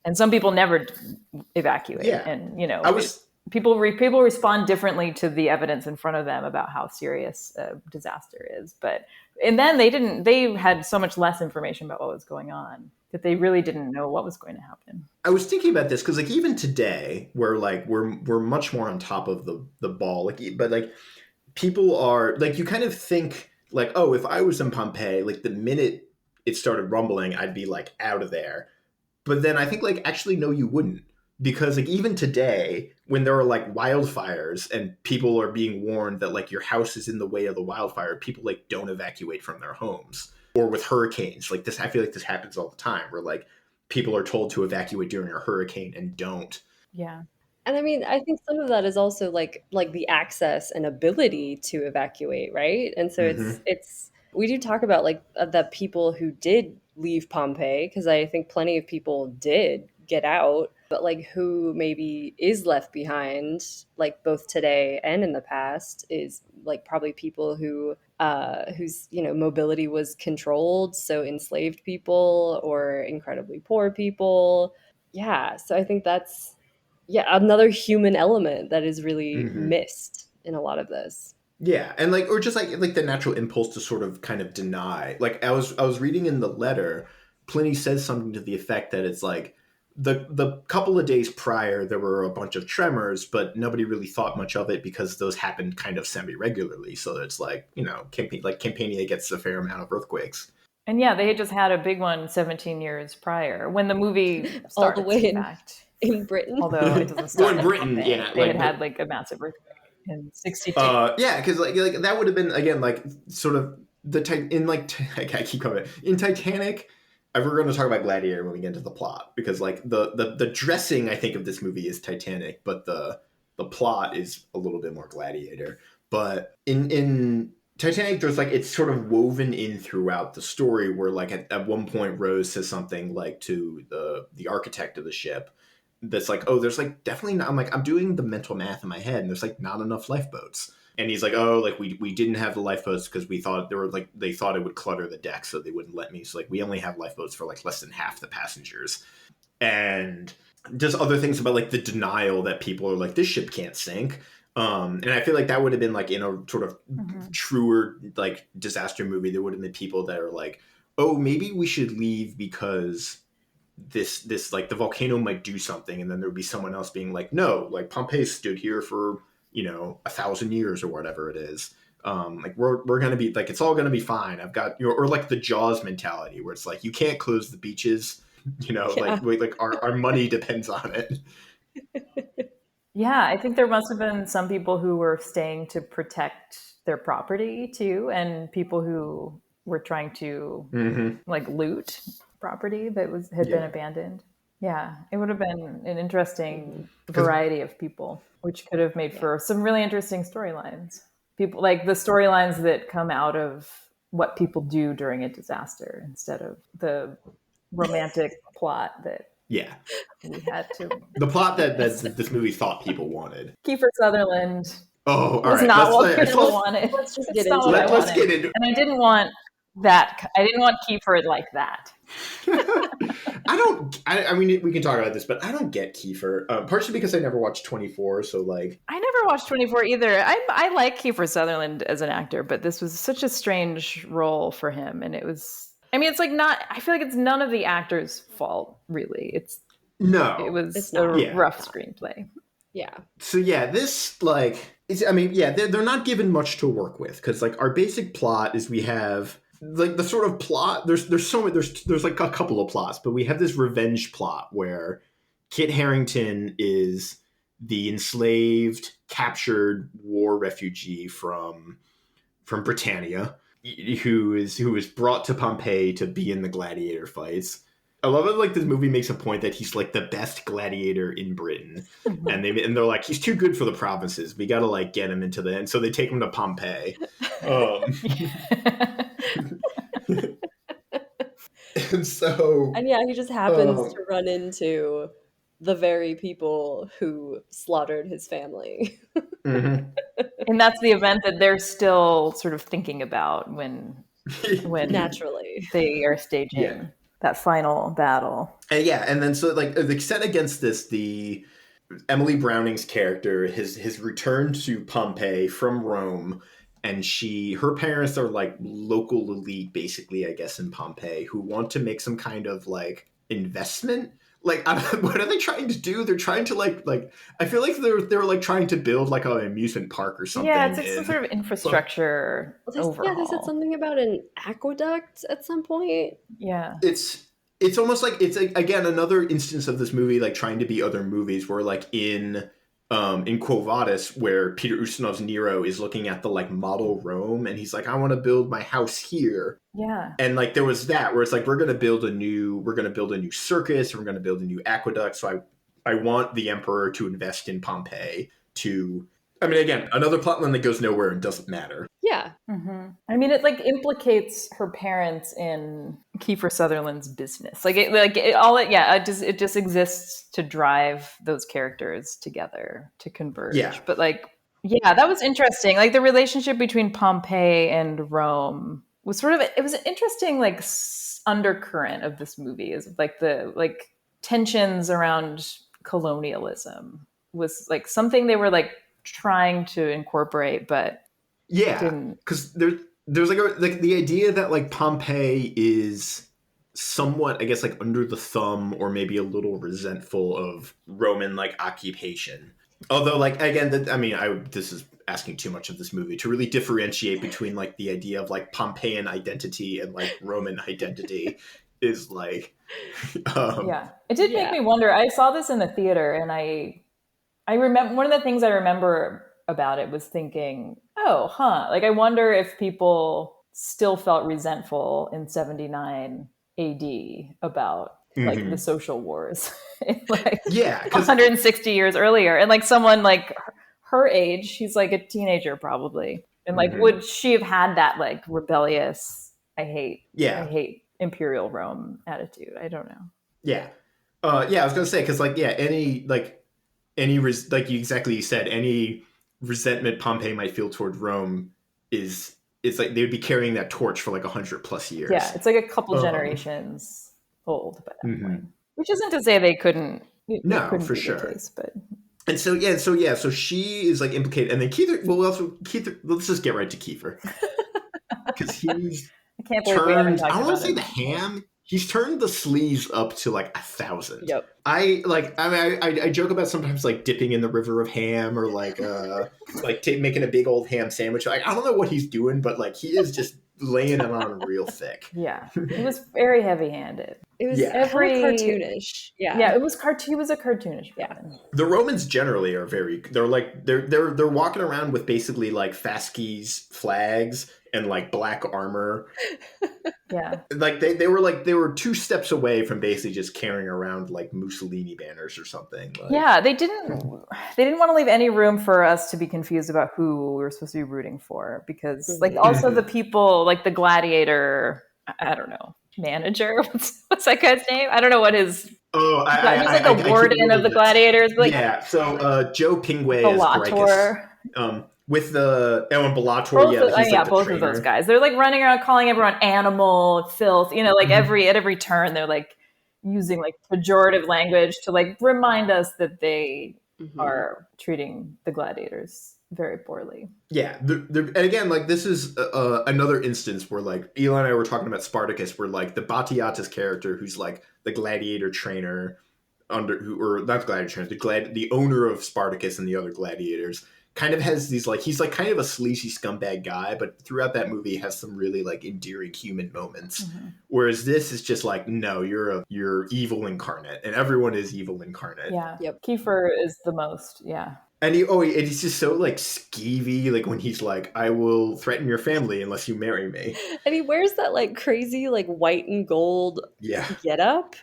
And some people never evacuate. Yeah. And people respond differently to the evidence in front of them about how serious a disaster is. And then they had so much less information about what was going on that they really didn't know what was going to happen. I was thinking about this because like even today we're much more on top of the ball, but like people are like, you kind of think like, oh, if I was in Pompeii, like the minute it started rumbling, I'd be like out of there. But then I think like, actually, no, you wouldn't. Because like even today, when there are like wildfires and people are being warned that like your house is in the way of the wildfire, people like don't evacuate from their homes. Or with hurricanes, like this, I feel like this happens all the time where like people are told to evacuate during a hurricane and don't. Yeah. And I mean, I think some of that is also like the access and ability to evacuate, right? And so it's we do talk about like the people who did leave Pompeii, because I think plenty of people did get out, but like who maybe is left behind, like both today and in the past, is like probably people who whose mobility was controlled, so enslaved people or incredibly poor people. Yeah, so I think that's another human element that is really missed in a lot of this. Yeah, and like, or just like the natural impulse to sort of kind of deny. Like I was reading in the letter, Pliny says something to the effect that it's like the couple of days prior there were a bunch of tremors, but nobody really thought much of it because those happened kind of semi-regularly. So it's like, Campania gets a fair amount of earthquakes. And yeah, they had just had a big one 17 years prior when the movie started. All the way in fact. In Britain, although it doesn't start in Britain. Yeah, they had like a massive earthquake in 62. Yeah, because like that would have been again like sort of I keep coming in Titanic. We're going to talk about Gladiator when we get into the plot, because like the dressing I think of this movie is Titanic, but the plot is a little bit more Gladiator. But in Titanic, there's like it's sort of woven in throughout the story where like at one point Rose says something like to the architect of the ship that's like, oh, there's like definitely not. I'm doing the mental math in my head, and there's like not enough lifeboats. And he's like, oh, like we didn't have the lifeboats because we thought they thought it would clutter the deck, so they wouldn't let me. So like we only have lifeboats for like less than half the passengers. And just other things about like the denial that people are like, this ship can't sink. And I feel like that would have been like in a sort of truer like disaster movie, there would have been people that are like, oh, maybe we should leave because this like the volcano might do something, and then there would be someone else being like, no, like Pompeii stood here for 1,000 years or whatever it is. Like we're gonna be like, it's all gonna be fine. I've got or like the Jaws mentality where it's like you can't close the beaches, like our money depends on it. Yeah, I think there must have been some people who were staying to protect their property too, and people who were trying to like loot property that had been abandoned. Yeah, it would have been an interesting variety of people, which could have made for some really interesting storylines. People like the storylines that come out of what people do during a disaster instead of the romantic plot that Yeah. we had to. The plot that this movie thought people wanted. Kiefer Sutherland Oh, all was right. not what people wanted. Let's just It's get not into what it. I Let's wanted. get into And I didn't want that. I didn't want Kiefer like that. I mean, we can talk about this, but I don't get Kiefer. Partially because I never watched 24, so like... I never watched 24 either. I like Kiefer Sutherland as an actor, but this was such a strange role for him. And it was, I mean, it's like not, I feel like it's none of the actor's fault, really. It was it's a not. rough screenplay. Yeah. So yeah, this like, I mean, yeah, they're not given much to work with because like our basic plot is we have like the sort of plot. There's like a couple of plots, but we have this revenge plot where Kit Harington is the enslaved, captured war refugee from Britannia, who is brought to Pompeii to be in the gladiator fights. I love it. Like this movie makes a point that he's like the best gladiator in Britain, and they're like he's too good for the provinces. We got to like get him into the end, so they take him to Pompeii. And yeah, he just happens to run into the very people who slaughtered his family. Mm-hmm. And that's the event that they're still sort of thinking about when Naturally they are staging that final battle. And then so like set against this, the Emily Browning's character, his return to Pompeii from Rome, and her parents are like local elite, basically, I guess, in Pompeii, who want to make some kind of like investment. Like, what are they trying to do? They're trying to like I feel like they're like trying to build like an amusement park or something. Yeah, it's like some sort of infrastructure overhaul. Yeah, they said something about an aqueduct at some point. Yeah, it's almost like it's like, again, another instance of this movie like trying to be other movies, where like in Quo Vadis, where Peter Ustinov's Nero is looking at the like model Rome, and he's like, I want to build my house here. Yeah. And like there was that where it's like we're gonna build a new circus, and we're gonna build a new aqueduct. So I want the emperor to invest in Pompeii to, I mean, again, another plotline that goes nowhere and doesn't matter. Yeah. Mm-hmm. I mean, it like implicates her parents in Kiefer Sutherland's business. It just exists to drive those characters together to converge. Yeah. But like, yeah, that was interesting. Like the relationship between Pompeii and Rome was sort of, it was an interesting like undercurrent of this movie, is like the like tensions around colonialism was like something they were like trying to incorporate, but because there's like the idea that like Pompeii is somewhat, I guess, like under the thumb or maybe a little resentful of Roman like occupation. Although, like, again, this is asking too much of this movie to really differentiate between like the idea of like Pompeian identity and like Roman identity is like it did make me wonder. I saw this in the theater, and I remember one of the things I remember about it was thinking, like I wonder if people still felt resentful in 79 AD about like the social wars, like 160 years earlier, and like someone like her age, she's like a teenager probably, and like would she have had that like rebellious, I hate imperial Rome attitude? I don't know. I was gonna say, because like any you said, any resentment Pompeii might feel toward Rome is like they would be carrying that torch for like 100+ years. Yeah, it's like a couple generations old by that point. Which isn't to say they couldn't. For sure. Case, but and so she is like implicated, and then Kiefer. Let's just get right to Kiefer, because he's I can't believe we haven't talked I don't about want to say it. the ham. He's turned the sleeves up to like 1,000. Yep. I joke about sometimes like dipping in the river of ham, or like making a big old ham sandwich. Like, I don't know what he's doing, but like he is just laying it on real thick. Yeah, he was very heavy-handed. It was cartoonish. Yeah, it was He was a cartoonish villain. The Romans generally are they're walking around with basically like fasces flags and like black armor. Yeah, like they were 2 steps away from basically just carrying around like Mussolini banners or something. Like, yeah, they didn't want to leave any room for us to be confused about who we were supposed to be rooting for, because like also the people like the gladiator, I don't know. manager. What's that guy's name? I don't know what his. Oh, He's like a warden of the gladiators. Like, yeah. So Joe Pingway Bellator. is with the and Bellator. Both of those guys. They're like running around calling everyone animal, filth. Like at every turn, they're like using like pejorative language to like remind us that they are treating the gladiators very poorly. Yeah, and again, like this is another instance where like Eli and I were talking about Spartacus, where like the Batiatus character, who's like the gladiator trainer not the gladiator trainer, the owner of Spartacus and the other gladiators, kind of has these like he's like kind of a sleazy scumbag guy, but throughout that movie has some really like endearing human moments. Whereas this is just like, no, you're evil incarnate, and everyone is evil incarnate. Yeah. Yep. Kiefer is the most. Yeah. And he's just so like skeevy, like when he's like, I will threaten your family unless you marry me. And he wears that like crazy like white and gold getup.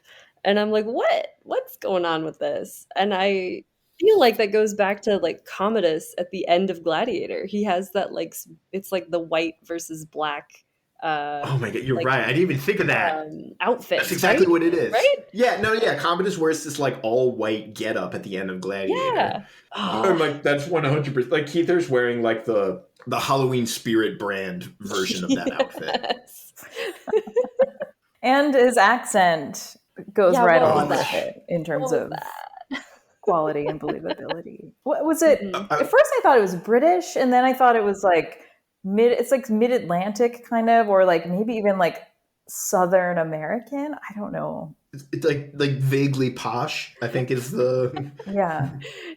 And I'm like, what's going on with this? And I feel like that goes back to like Commodus at the end of Gladiator. He has that like, it's like the white versus black. Oh my god, you're right. I didn't even think of that. Outfit. That's exactly what it is. Right? Yeah, no, yeah. Commodus wears this like all white getup at the end of Gladiator. Yeah. I'm like, that's 100%. Like Kiefer's wearing like the Halloween Spirit brand version of that outfit. And his accent goes right along with it in terms of quality and believability. What was it? At first I thought it was British, and then I thought it was like it's like mid-Atlantic kind of, or like maybe even like Southern American. I don't know. It's like vaguely posh, I think is the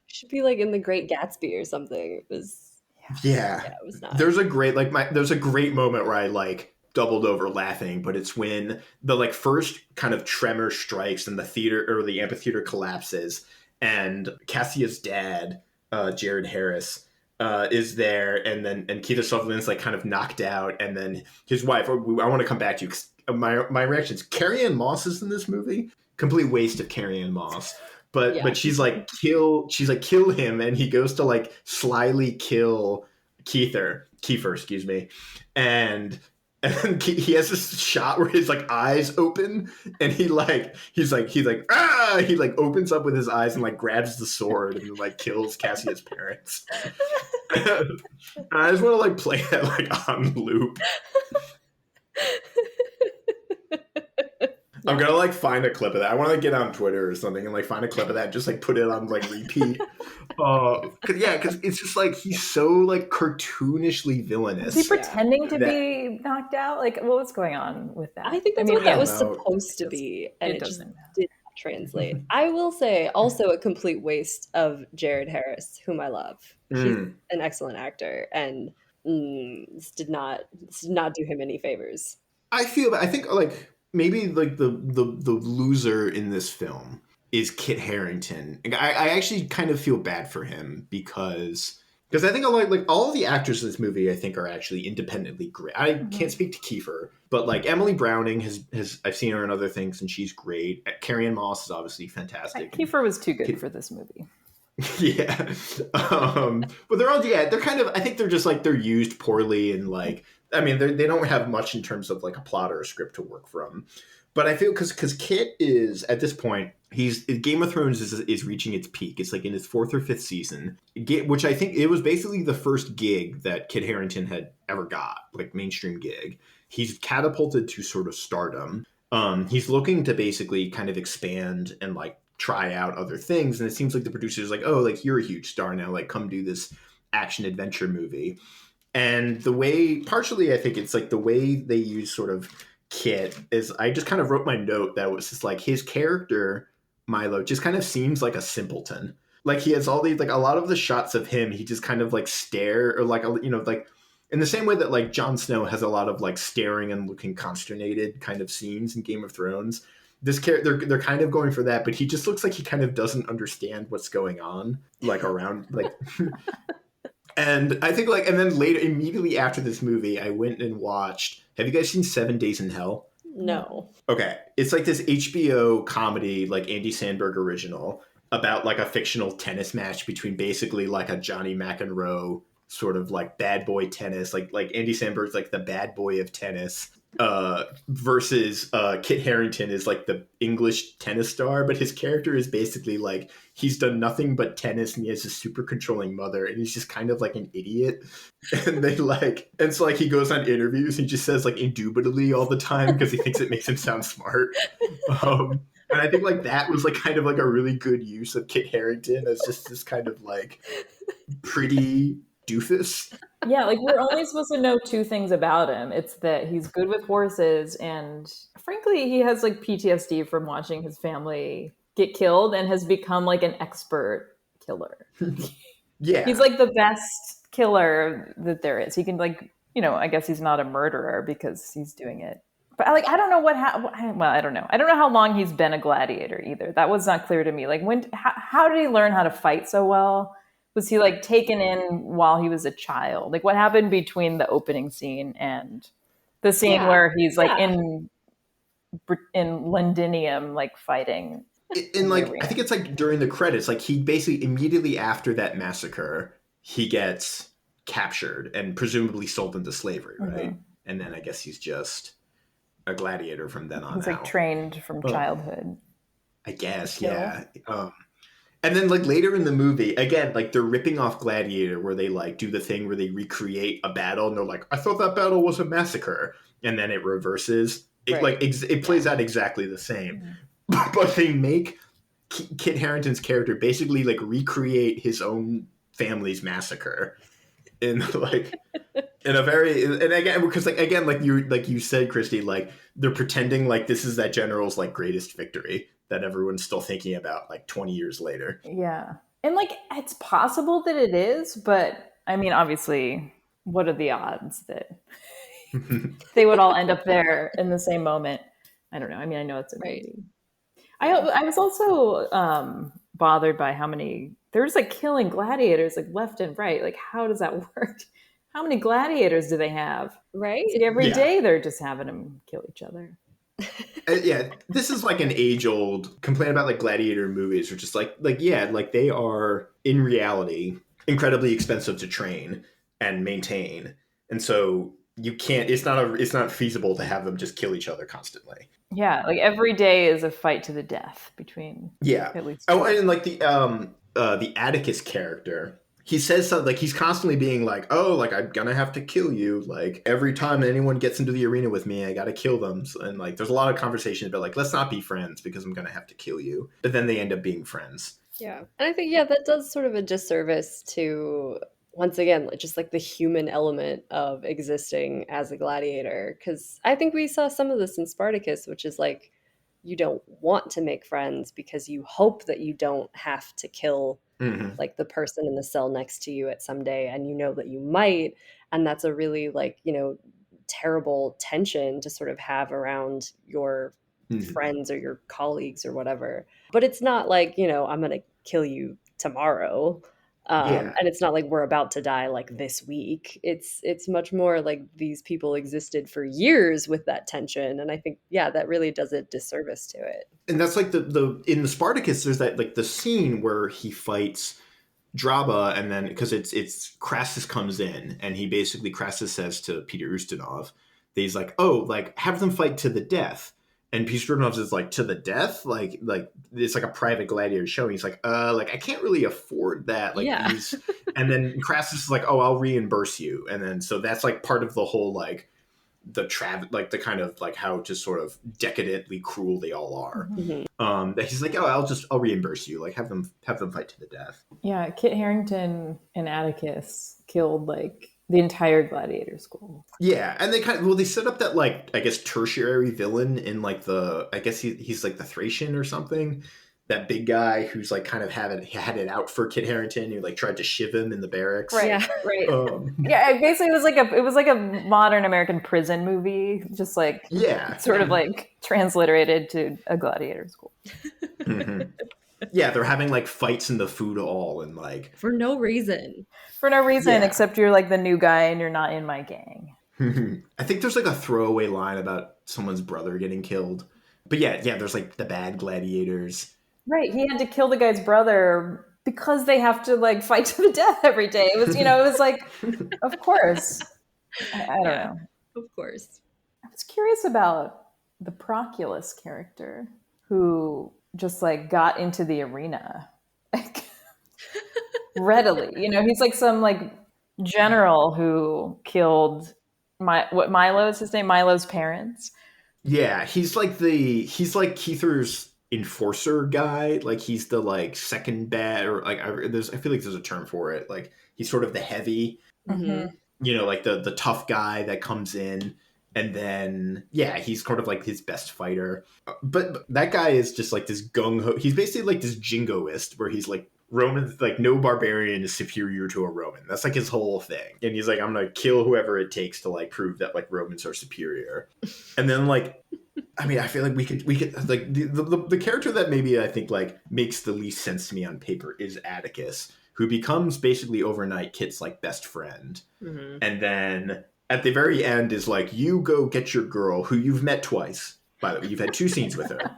should be like in The Great Gatsby or something. It was it was not. There's a great moment where I like doubled over laughing, but it's when the like first kind of tremor strikes and the theater or the amphitheater collapses, and Cassia's dad, Jared Harris, is there, and Keith Sutherland's like kind of knocked out, and then his wife. I want to come back to you. My reactions. Carrie-Anne Moss is in this movie. Complete waste of Carrie-Anne Moss. But she's like kill him, and he goes to like slyly kill Kiefer, excuse me, and he has this shot where his like eyes open, and he's like ah, he like opens up with his eyes and like grabs the sword and like kills Cassia's parents. I just want to like play that like on loop. I'm gonna like find a clip of that. I want to get on Twitter or something and like find a clip of that and just like put it on like repeat. Because it's just like he's so like cartoonishly villainous. Is he pretending to be knocked out? Like, what was going on with that? I think that's what that was supposed to be, and it just did not translate. I will say also a complete waste of Jared Harris, whom I love. He's an excellent actor, and this did not do him any favors. I think like maybe like the loser in this film is Kit Harington. I actually kind of feel bad for him because I think like all of the actors in this movie I think are actually independently great. I can't speak to Kiefer, but like Emily Browning has I've seen her in other things and she's great. Carrie-Anne Moss is obviously fantastic. Kiefer was too good for this movie. Yeah. But they're all they're kind of, I think they're just like they're used poorly, and like I mean they don't have much in terms of like a plot or a script to work from. But I feel because Kit is at this point, Game of Thrones is reaching its peak. It's like in its 4th or 5th season, which I think it was basically the first gig that Kit Harington had ever got, like mainstream gig. He's catapulted to sort of stardom. He's looking to basically kind of expand and like try out other things, and it seems like the producer's like, oh, like you're a huge star now, like come do this action adventure movie. And the way, partially I think it's like the way they use sort of Kit is, I just kind of wrote my note that was just like his character Milo just kind of seems like a simpleton. Like he has all these, like a lot of the shots of him, he just kind of like stare, or like, you know, like in the same way that like Jon Snow has a lot of like staring and looking consternated kind of scenes in Game of Thrones. This character, they're kind of going for that, but he just looks like he kind of doesn't understand what's going on, like around, like. And I think like, and then later, immediately after this movie, I went and watched. Have you guys seen 7 Days in Hell? No. Okay, it's like this HBO comedy, like Andy Samberg original, about like a fictional tennis match between basically like a Johnny McEnroe sort of like bad boy tennis, like Andy Samberg's like the bad boy of tennis. versus Kit Harington is like the English tennis star, but his character is basically like he's done nothing but tennis and he has a super controlling mother and he's just kind of like an idiot. And they like, and so like he goes on interviews, he just says like indubitably all the time because he thinks it makes him sound smart. And I think like that was like kind of like a really good use of Kit Harington as just this kind of like pretty doofus. Yeah, like we're only supposed to know two things about him. It's that he's good with horses, and frankly, he has like PTSD from watching his family get killed and has become like an expert killer. Yeah. He's like the best killer that there is. He can like, I guess he's not a murderer because he's doing it. But like, I don't know I don't know. I don't know how long he's been a gladiator either. That was not clear to me. Like how did he learn how to fight so well? Was he like taken in while he was a child? Like what happened between the opening scene and the scene where he's like in Londinium, like fighting? And like, I think it's like during the credits, like he basically immediately after that massacre, he gets captured and presumably sold into slavery, right? Mm-hmm. And then I guess he's just a gladiator from then on out. He's like trained from childhood. I guess, yeah. And then like later in the movie, again, like they're ripping off Gladiator where they like do the thing where they recreate a battle and they're like, I thought that battle was a massacre. And then it reverses. It it plays out exactly the same. Mm-hmm. But they make Kit Harington's character basically like recreate his own family's massacre in like in a very, and again, because like again, like you said, Christy, like they're pretending like this is that general's like greatest victory that everyone's still thinking about like 20 years later. Yeah. And like, it's possible that it is, but I mean, obviously, what are the odds that they would all end up there in the same moment? I don't know. I mean, I know it's a movie. I was also bothered by how many, they're just like killing gladiators like left and right. Like, how does that work? How many gladiators do they have? Right. Like, every day they're just having them kill each other. Yeah, this is like an age-old complaint about like gladiator movies, which is like they are in reality incredibly expensive to train and maintain, and so you can't. It's not feasible to have them just kill each other constantly. Yeah, like every day is a fight to the death between. At least. Oh, and like the Atticus character. He says something like he's constantly being like, oh, like I'm gonna have to kill you. Like every time anyone gets into the arena with me, I gotta kill them. And like there's a lot of conversation about like, let's not be friends because I'm gonna have to kill you. But then they end up being friends. Yeah. And I think, that does sort of a disservice to, once again, just like the human element of existing as a gladiator. Because I think we saw some of this in Spartacus, which is like, you don't want to make friends because you hope that you don't have to kill like the person in the cell next to you at some day, and you know that you might, and that's a really like terrible tension to sort of have around your friends or your colleagues or whatever. But it's not like I'm gonna kill you tomorrow, and it's not like we're about to die like this week. It's much more like these people existed for years with that tension, and I think that really does a disservice to it. And that's like the in the Spartacus, there's that like the scene where he fights Draba, and then because it's Crassus comes in, and he basically Crassus says to Peter Ustinov that he's like, oh, like have them fight to the death. And Peter Ustinov is like, to the death? Like it's like a private gladiator show. He's like, like I can't really afford that. Like and then Crassus is like, oh, I'll reimburse you. And then so that's like part of the whole like the kind of like how just sort of decadently cruel they all are. That he's like, oh, I'll reimburse you. Like have them fight to the death. Yeah, Kit Harington and Atticus killed like the entire gladiator school. Yeah, and they set up that like I guess tertiary villain in like I guess he's like the Thracian or something. That big guy who's like kind of had it out for Kit Harington, who like tried to shiv him in the barracks. Right. Yeah. Right. Basically it was like a modern American prison movie, just like sort of like transliterated to a gladiator school. Yeah, they're having like fights in the food hall and like for no reason. Except you're like the new guy and you're not in my gang. I think there's like a throwaway line about someone's brother getting killed. But there's like the bad gladiators. Right, he had to kill the guy's brother because they have to like fight to the death every day. It was, it was like, of course. I don't know. Of course. was curious about the Proculus character who just like got into the arena like readily. You know, he's like some like general who killed what Milo is his name, Milo's parents. Yeah, he's like Kiefer's enforcer guy. Like he's the like second bad, or like I feel like there's a term for it. Like he's sort of the heavy, Mm-hmm. you know, like the tough guy that comes in, and then yeah, he's sort of like his best fighter. But that guy is just like this gung ho. He's basically like this jingoist where he's like Roman, like no barbarian is superior to a Roman. That's like his whole thing. And he's like, I'm gonna kill whoever it takes to like prove that like Romans are superior. And then like, I mean, I feel like we could like the character that maybe I think like makes the least sense to me on paper is Atticus, who becomes basically overnight Kit's like best friend. Mm-hmm. And then at the very end is like, you go get your girl who you've met twice. By the way, you've had 2 scenes with her.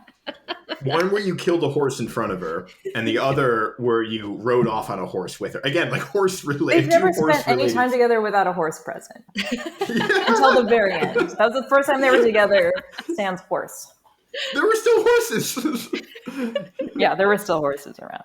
One where you killed a horse in front of her, and the other where you rode off on a horse with her. Again, like horse related. They've never spent any time together without a horse present until the very end. That was the first time they were together. Sans horse. There were still horses. Yeah, there were still horses around.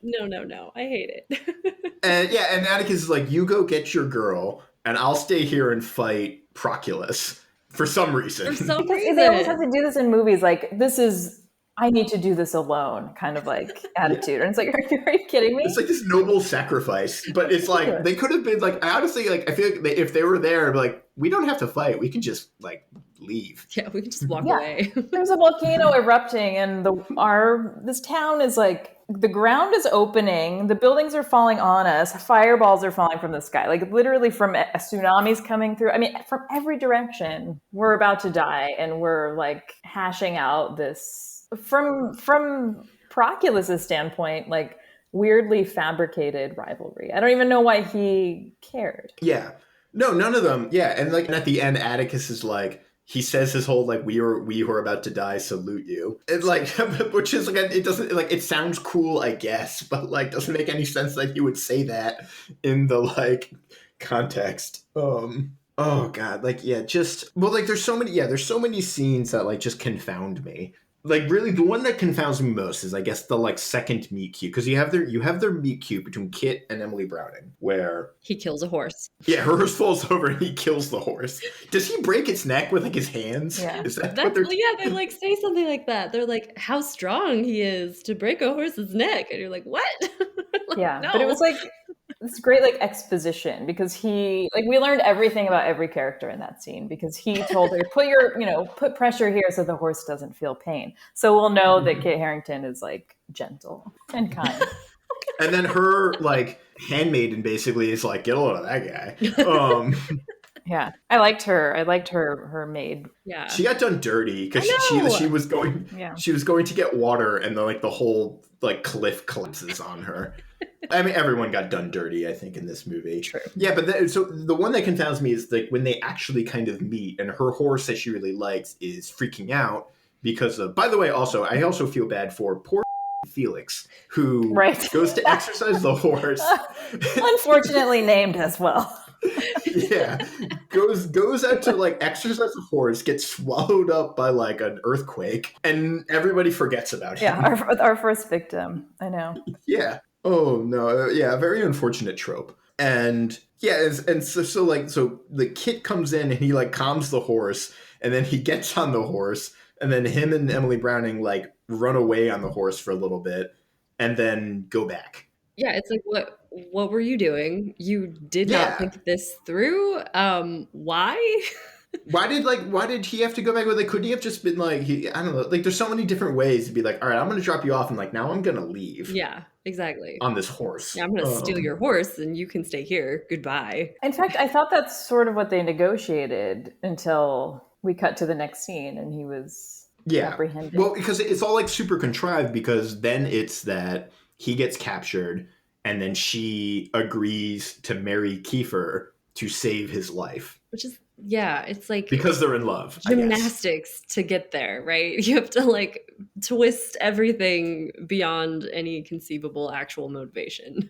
No. I hate it. And yeah, and Atticus is like, you go get your girl, and I'll stay here and fight Proculus for some reason. For some Because reason. they always have to do this in movies. Like, this is, I need to do this alone kind of like attitude. And it's like, are you kidding me? It's like this noble sacrifice, but it's like they could have been like. I honestly like. I feel like if they were there, I'd be like, we don't have to fight. We can just like leave. Yeah, we can just walk away. There's a volcano erupting, and this town is like, the ground is opening, the buildings are falling on us, fireballs are falling from the sky, like literally from a tsunami's coming through. I mean, from every direction, we're about to die, and we're like hashing out this from Proculus's standpoint, like weirdly fabricated rivalry. I don't even know why he cared. Yeah. No, none of them. Yeah, and like at the end, Atticus is like, he says his whole like, we who are about to die salute you. It's like, which is like, it doesn't like, it sounds cool, I guess, but like doesn't make any sense that he would say that in the like context. Oh god, like yeah, just well, like there's so many scenes that like just confound me. Like really, the one that confounds me most is I guess the like second meet cute, because you have their meet cute between Kit and Emily Browning, where He kills a horse. yeah, her horse falls over and he kills the horse. Does he break its neck with like his hands? Yeah. Is that That's, what they're? yeah, they like say something like that. They're like, how strong he is to break a horse's neck. And you're like, what? Like, Yeah, no. but it was like this great like exposition, because he like, we learned everything about every character in that scene, because he told her, put pressure here so the horse doesn't feel pain, so we'll know that Kit Harington is like gentle and kind. And then her like handmaiden basically is like, get a load of that guy. Yeah, I liked her maid. Yeah. She got done dirty because I know. she was going Yeah. she was going to get water, and the whole like cliff collapses on her. I mean, everyone got done dirty, I think, in this movie. True. Yeah, but so the one that confounds me is like when they actually kind of meet, and her horse that she really likes is freaking out because of. By the way, also I also feel bad for poor Felix, who goes to exercise the horse. Unfortunately named as well. Yeah, goes out to like exercise the horse, gets swallowed up by like an earthquake, and everybody forgets about him. Yeah, our first victim. I know. Yeah. Oh no. Yeah, a very unfortunate trope. And yeah, so the Kit comes in and he like calms the horse, and then he gets on the horse, and then him and Emily Browning like run away on the horse for a little bit, and then go back. Yeah, it's like, what were you doing? You did not think this through? Why? Why did he have to go back with it? Couldn't he have just been like, I don't know, like there's so many different ways to be like, all right, I'm going to drop you off, and like now I'm going to leave. Yeah, exactly. On this horse. Yeah, I'm going to steal your horse and you can stay here. Goodbye. In fact, I thought that's sort of what they negotiated until we cut to the next scene and he was apprehended. Well, because it's all like super contrived, because then it's that he gets captured and then she agrees to marry Kiefer to save his life. Which is, yeah, it's like because they're in love. Gymnastics to get there, right? You have to like twist everything beyond any conceivable actual motivation.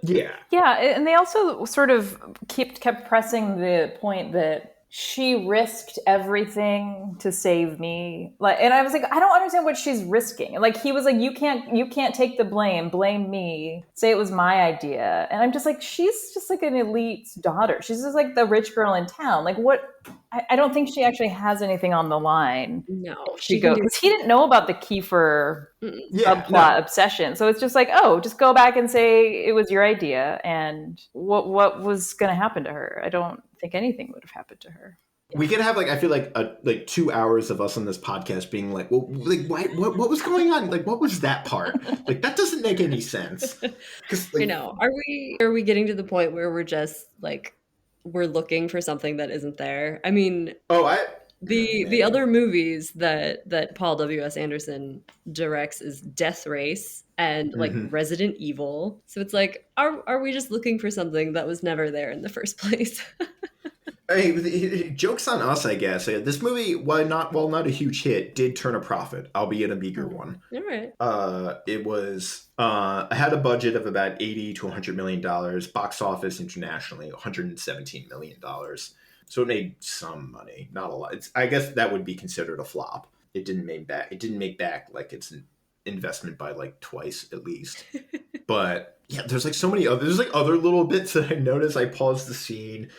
Yeah. Yeah, and they also sort of kept pressing the point that she risked everything to save me. Like, and I was like, I don't understand what she's risking. Like, he was like, you can't take the blame me, say it was my idea. And I'm just like, she's just like an elite's daughter. She's just like the rich girl in town. Like, what? I don't think she actually has anything on the line. No, She go, because he didn't know about the Kiefer subplot obsession. So it's just like, oh, just go back and say it was your idea. And what was going to happen to her? I don't think anything would have happened to her. We could have I feel like 2 hours of us on this podcast being like, well, like what was going on? Like, what was that part? Like, that doesn't make any sense. I know. Are we getting to the point where we're just like, we're looking for something that isn't there? I mean, the other movies that Paul W.S. Anderson directs is Death Race and like Resident Evil. So it's like, are we just looking for something that was never there in the first place? Hey, joke's on us, I guess. This movie, while not a huge hit, did turn a profit, albeit a meager one. All right. It was had a budget of about $80 to $100 million. Box office internationally, $117 million. So it made some money, not a lot. I guess that would be considered a flop. It didn't make back like its investment by like twice at least. But yeah, there's like so many there's like other little bits that I noticed. I paused the scene.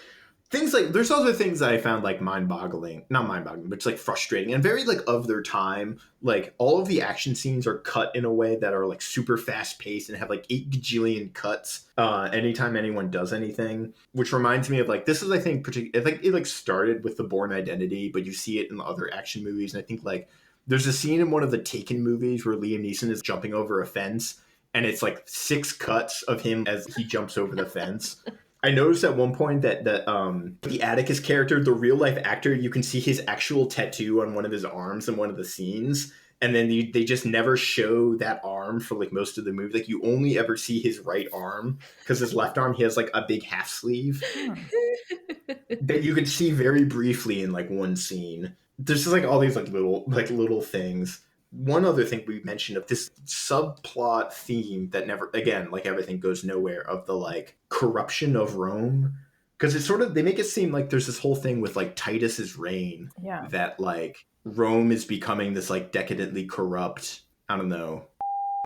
Things like, there's other things that I found like not mind-boggling, but it's like frustrating and very like of their time. Like all of the action scenes are cut in a way that are like super fast paced and have like 8 gajillion cuts anytime anyone does anything, which reminds me of like, this is, I think, it started with the Bourne Identity, but you see it in other action movies. And I think like there's a scene in one of the Taken movies where Liam Neeson is jumping over a fence and it's like 6 cuts of him as he jumps over the fence. I noticed at one point that the Atticus character, the real life actor, you can see his actual tattoo on one of his arms in one of the scenes. And then they just never show that arm for like most of the movie. Like you only ever see his right arm because his left arm, he has like a big half sleeve that you can see very briefly in like one scene. There's just like all these like little things. One other thing we mentioned of this subplot theme that never, again, like everything goes nowhere, of the like corruption of Rome. Because it's sort of, they make it seem like there's this whole thing with like Titus's reign, that like Rome is becoming this like decadently corrupt, I don't know,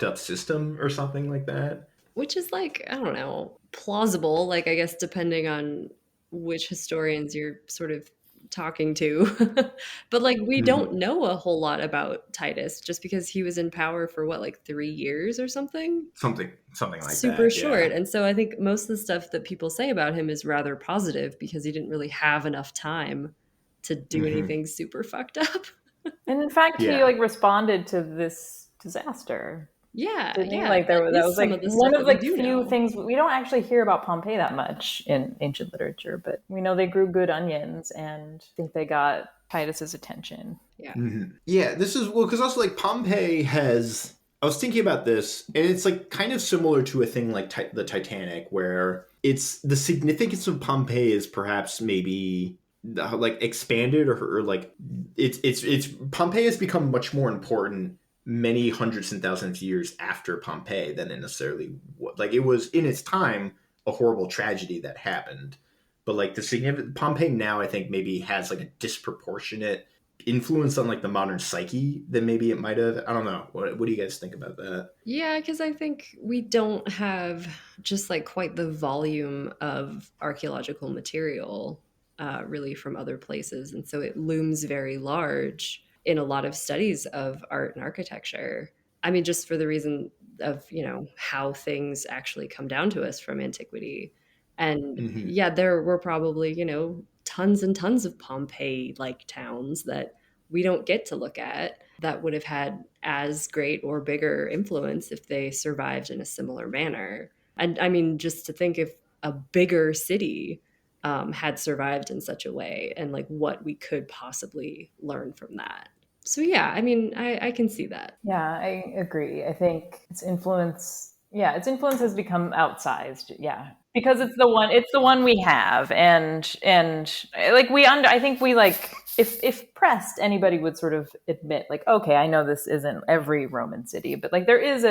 up system or something like that. Which is like, I don't know, plausible, like I guess depending on which historians you're sort of talking to. But like we don't know a whole lot about Titus just because he was in power for what, like 3 years or something like that, super short. And so I think most of the stuff that people say about him is rather positive because he didn't really have enough time to do anything super fucked up. And in fact, he like responded to this disaster. Like that was like one of the few things we don't actually hear about Pompeii that much in ancient literature, but we know they grew good onions and I think they got Titus's attention. This is because also like Pompeii has, I was thinking about this, and it's like kind of similar to a thing like the Titanic, where it's the significance of Pompeii is perhaps maybe like expanded or like it's Pompeii has become much more important many hundreds and thousands of years after Pompeii than it necessarily was. Like it was in its time a horrible tragedy that happened, but like the significant Pompeii now I think maybe has like a disproportionate influence on like the modern psyche than maybe it might have. I don't know. What do you guys think about that? Yeah, because I think we don't have just like quite the volume of archaeological material really from other places, and so it looms very large in a lot of studies of art and architecture. I mean, just for the reason of, you know, how things actually come down to us from antiquity. And there were probably, you know, tons and tons of Pompeii-like towns that we don't get to look at that would have had as great or bigger influence if they survived in a similar manner. And I mean, just to think if a bigger city had survived in such a way and like what we could possibly learn from that. So yeah, I mean, I can see that. Yeah, I agree. I think its influence has become outsized. Yeah, because it's the one we have, and like I think we like, if pressed, anybody would sort of admit like, okay, I know this isn't every Roman city, but like there is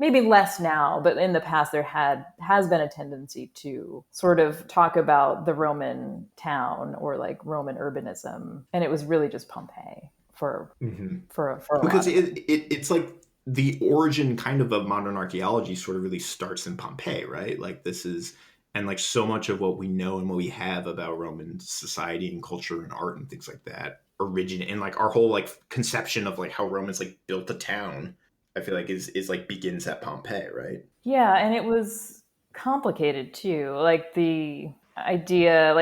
maybe less now, but in the past there has been a tendency to sort of talk about the Roman town or like Roman urbanism, and it was really just Pompeii for a Because lot of it. it's like the origin kind of modern archaeology sort of really starts in Pompeii, right? Like this is, and like so much of what we know and what we have about Roman society and culture and art and things like that origin, and like our whole like conception of like how Romans like built a town, I feel like is like begins at Pompeii, right? Yeah, and it was complicated too. Like the idea,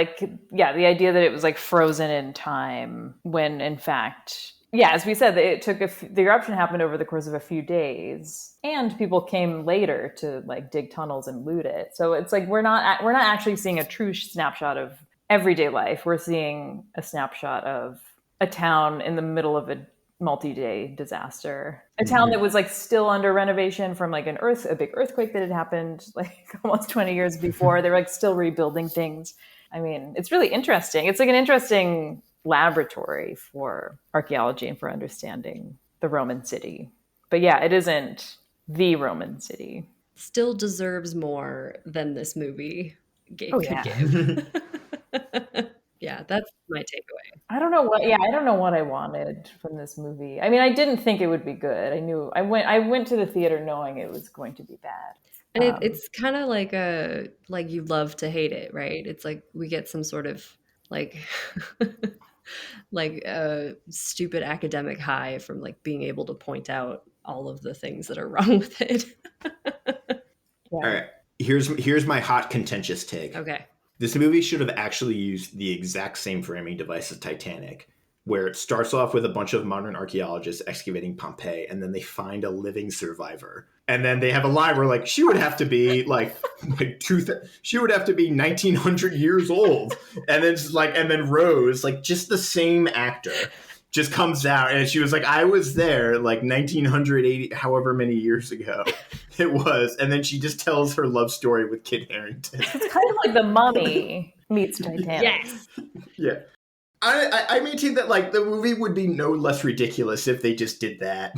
the idea that it was like frozen in time when in fact, yeah, as we said, it took the eruption happened over the course of a few days, and people came later to like dig tunnels and loot it. So it's like we're not actually seeing a true snapshot of everyday life. We're seeing a snapshot of a town in the middle of a multi-day disaster, a town that was like still under renovation from like a big earthquake that had happened like almost 20 years before. They were like still rebuilding things. I mean, it's really interesting. It's like an interesting laboratory for archaeology and for understanding the Roman city. But yeah, it isn't the Roman city. Still deserves more than this movie Oh, could yeah. give. Yeah, that's my takeaway. I don't know what I wanted from this movie. I mean, I didn't think it would be good. I went to the theater knowing it was going to be bad. And it's kind of like you love to hate it, right? It's like we get some sort of like like a stupid academic high from like being able to point out all of the things that are wrong with it. All right, here's my hot contentious take. Okay. This movie should have actually used the exact same framing device as Titanic, where it starts off with a bunch of modern archaeologists excavating Pompeii, and then they find a living survivor. And then they have a line where like she would have to be she would have to be 1900 years old. And then Rose, like just the same actor, just comes out and she was like, I was there like 1980, however many years ago it was. And then she just tells her love story with Kit Harington. It's kind of like The Mummy meets Titanic. Yes. Yeah. I maintain that like the movie would be no less ridiculous if they just did that.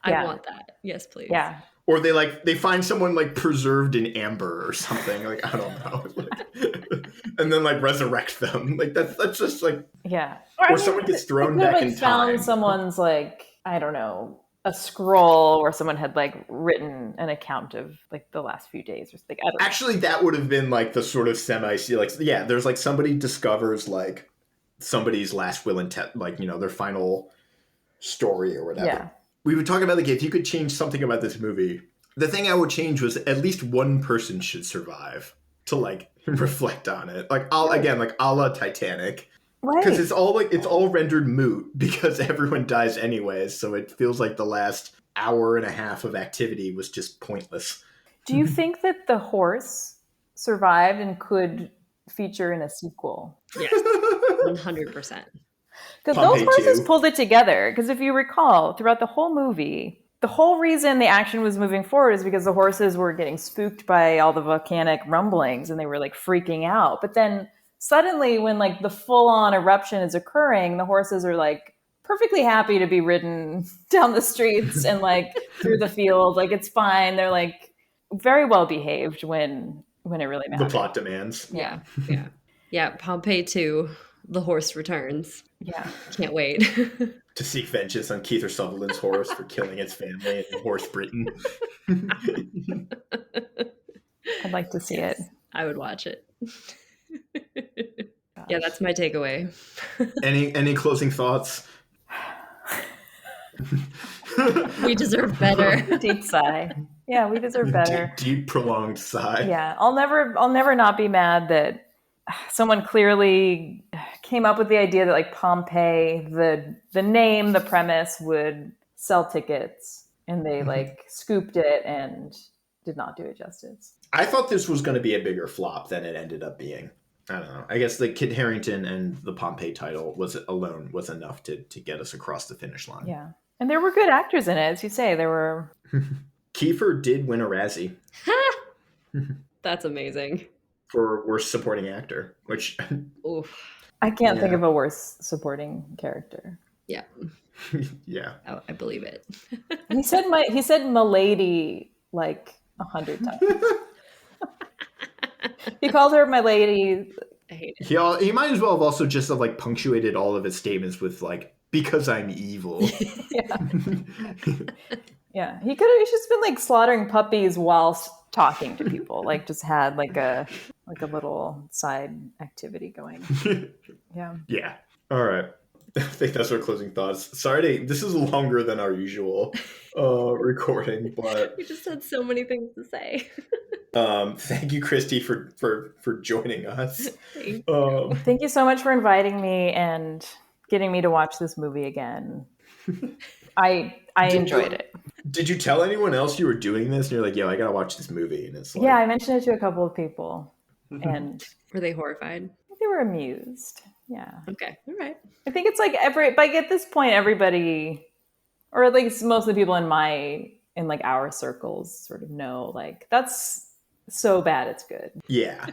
I want that. Yes, please. Yeah. Or they find someone like preserved in amber or something. Like, I don't know. And then like resurrect them. Like that's just like, yeah. Or someone gets thrown back in time. Found someone's like, I don't know, a scroll where someone had like written an account of like the last few days or something. I don't know. Actually, that would have been like the sort of there's like somebody discovers like somebody's last will and their final story or whatever. Yeah. We would talk about like if you could change something about this movie, the thing I would change was at least one person should survive to like reflect on it. Like a la Titanic. Right. Because it's all rendered moot because everyone dies anyways, so it feels like the last hour and a half of activity was just pointless. Do you think that the horse survived and could feature in a sequel? Yes, 100%. Because those horses pulled it together. Because if you recall, throughout the whole movie, the whole reason the action was moving forward is because the horses were getting spooked by all the volcanic rumblings and they were like freaking out. But then suddenly when like the full-on eruption is occurring, the horses are like perfectly happy to be ridden down the streets and like through the field. Like it's fine. They're like very well behaved when it really matters. The plot demands. Yeah. Yeah. Pompeii 2, the horse returns. Yeah. Can't wait. To seek vengeance on Kiefer Sutherland's horse for killing its family in Horse Britain. I'd like to see it. I would watch it. Yeah, that's my takeaway. Any closing thoughts? We deserve better. Deep sigh. Yeah, we deserve better. Deep prolonged sigh. Yeah, I'll never not be mad that someone clearly came up with the idea that like Pompeii, the name, the premise would sell tickets, and they like scooped it and did not do it justice. I thought this was going to be a bigger flop than it ended up being. I don't know. I guess the Kit Harington and the Pompeii title was enough to get us across the finish line. Yeah, and there were good actors in it, as you say. There were. Kiefer did win a Razzie. That's amazing. For worst supporting actor, which oof. I can't think of a worse supporting character. Yeah, Yeah. I believe it. He said "milady" like 100 times. He called her "my lady." I hate it. He might as well have also just have, like, punctuated all of his statements with, like, because I'm evil. Yeah. Yeah, he could have just been like slaughtering puppies whilst talking to people. Like, just had like a little side activity going. Yeah. Yeah. All right. I think that's our closing thoughts. Sorry, this is longer than our usual recording, but We just had so many things to say. thank you, Christy, for joining us. Thank Thank you so much for inviting me and getting me to watch this movie again. I enjoyed it. Did you tell anyone else you were doing this? And you're like, yo, I gotta watch this movie, and it's like, Yeah, I mentioned it to a couple of people, and Were they horrified? they were amused. Yeah. Okay, all right. I think it's like at this point, everybody, or at least most of the people in like our circles sort of know, like, that's so bad it's good. Yeah.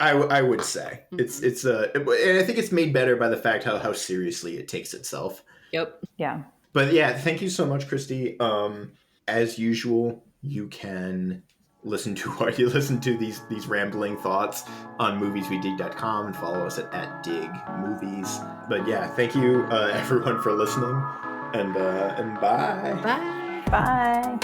I would say it's and I think it's made better by the fact how seriously it takes itself. Yep. Yeah. But yeah, thank you so much, Christy. As usual, you can listen to these rambling thoughts on movieswedig.com and follow us at Dig Movies. But yeah, thank you everyone for listening, and bye. Bye. Bye.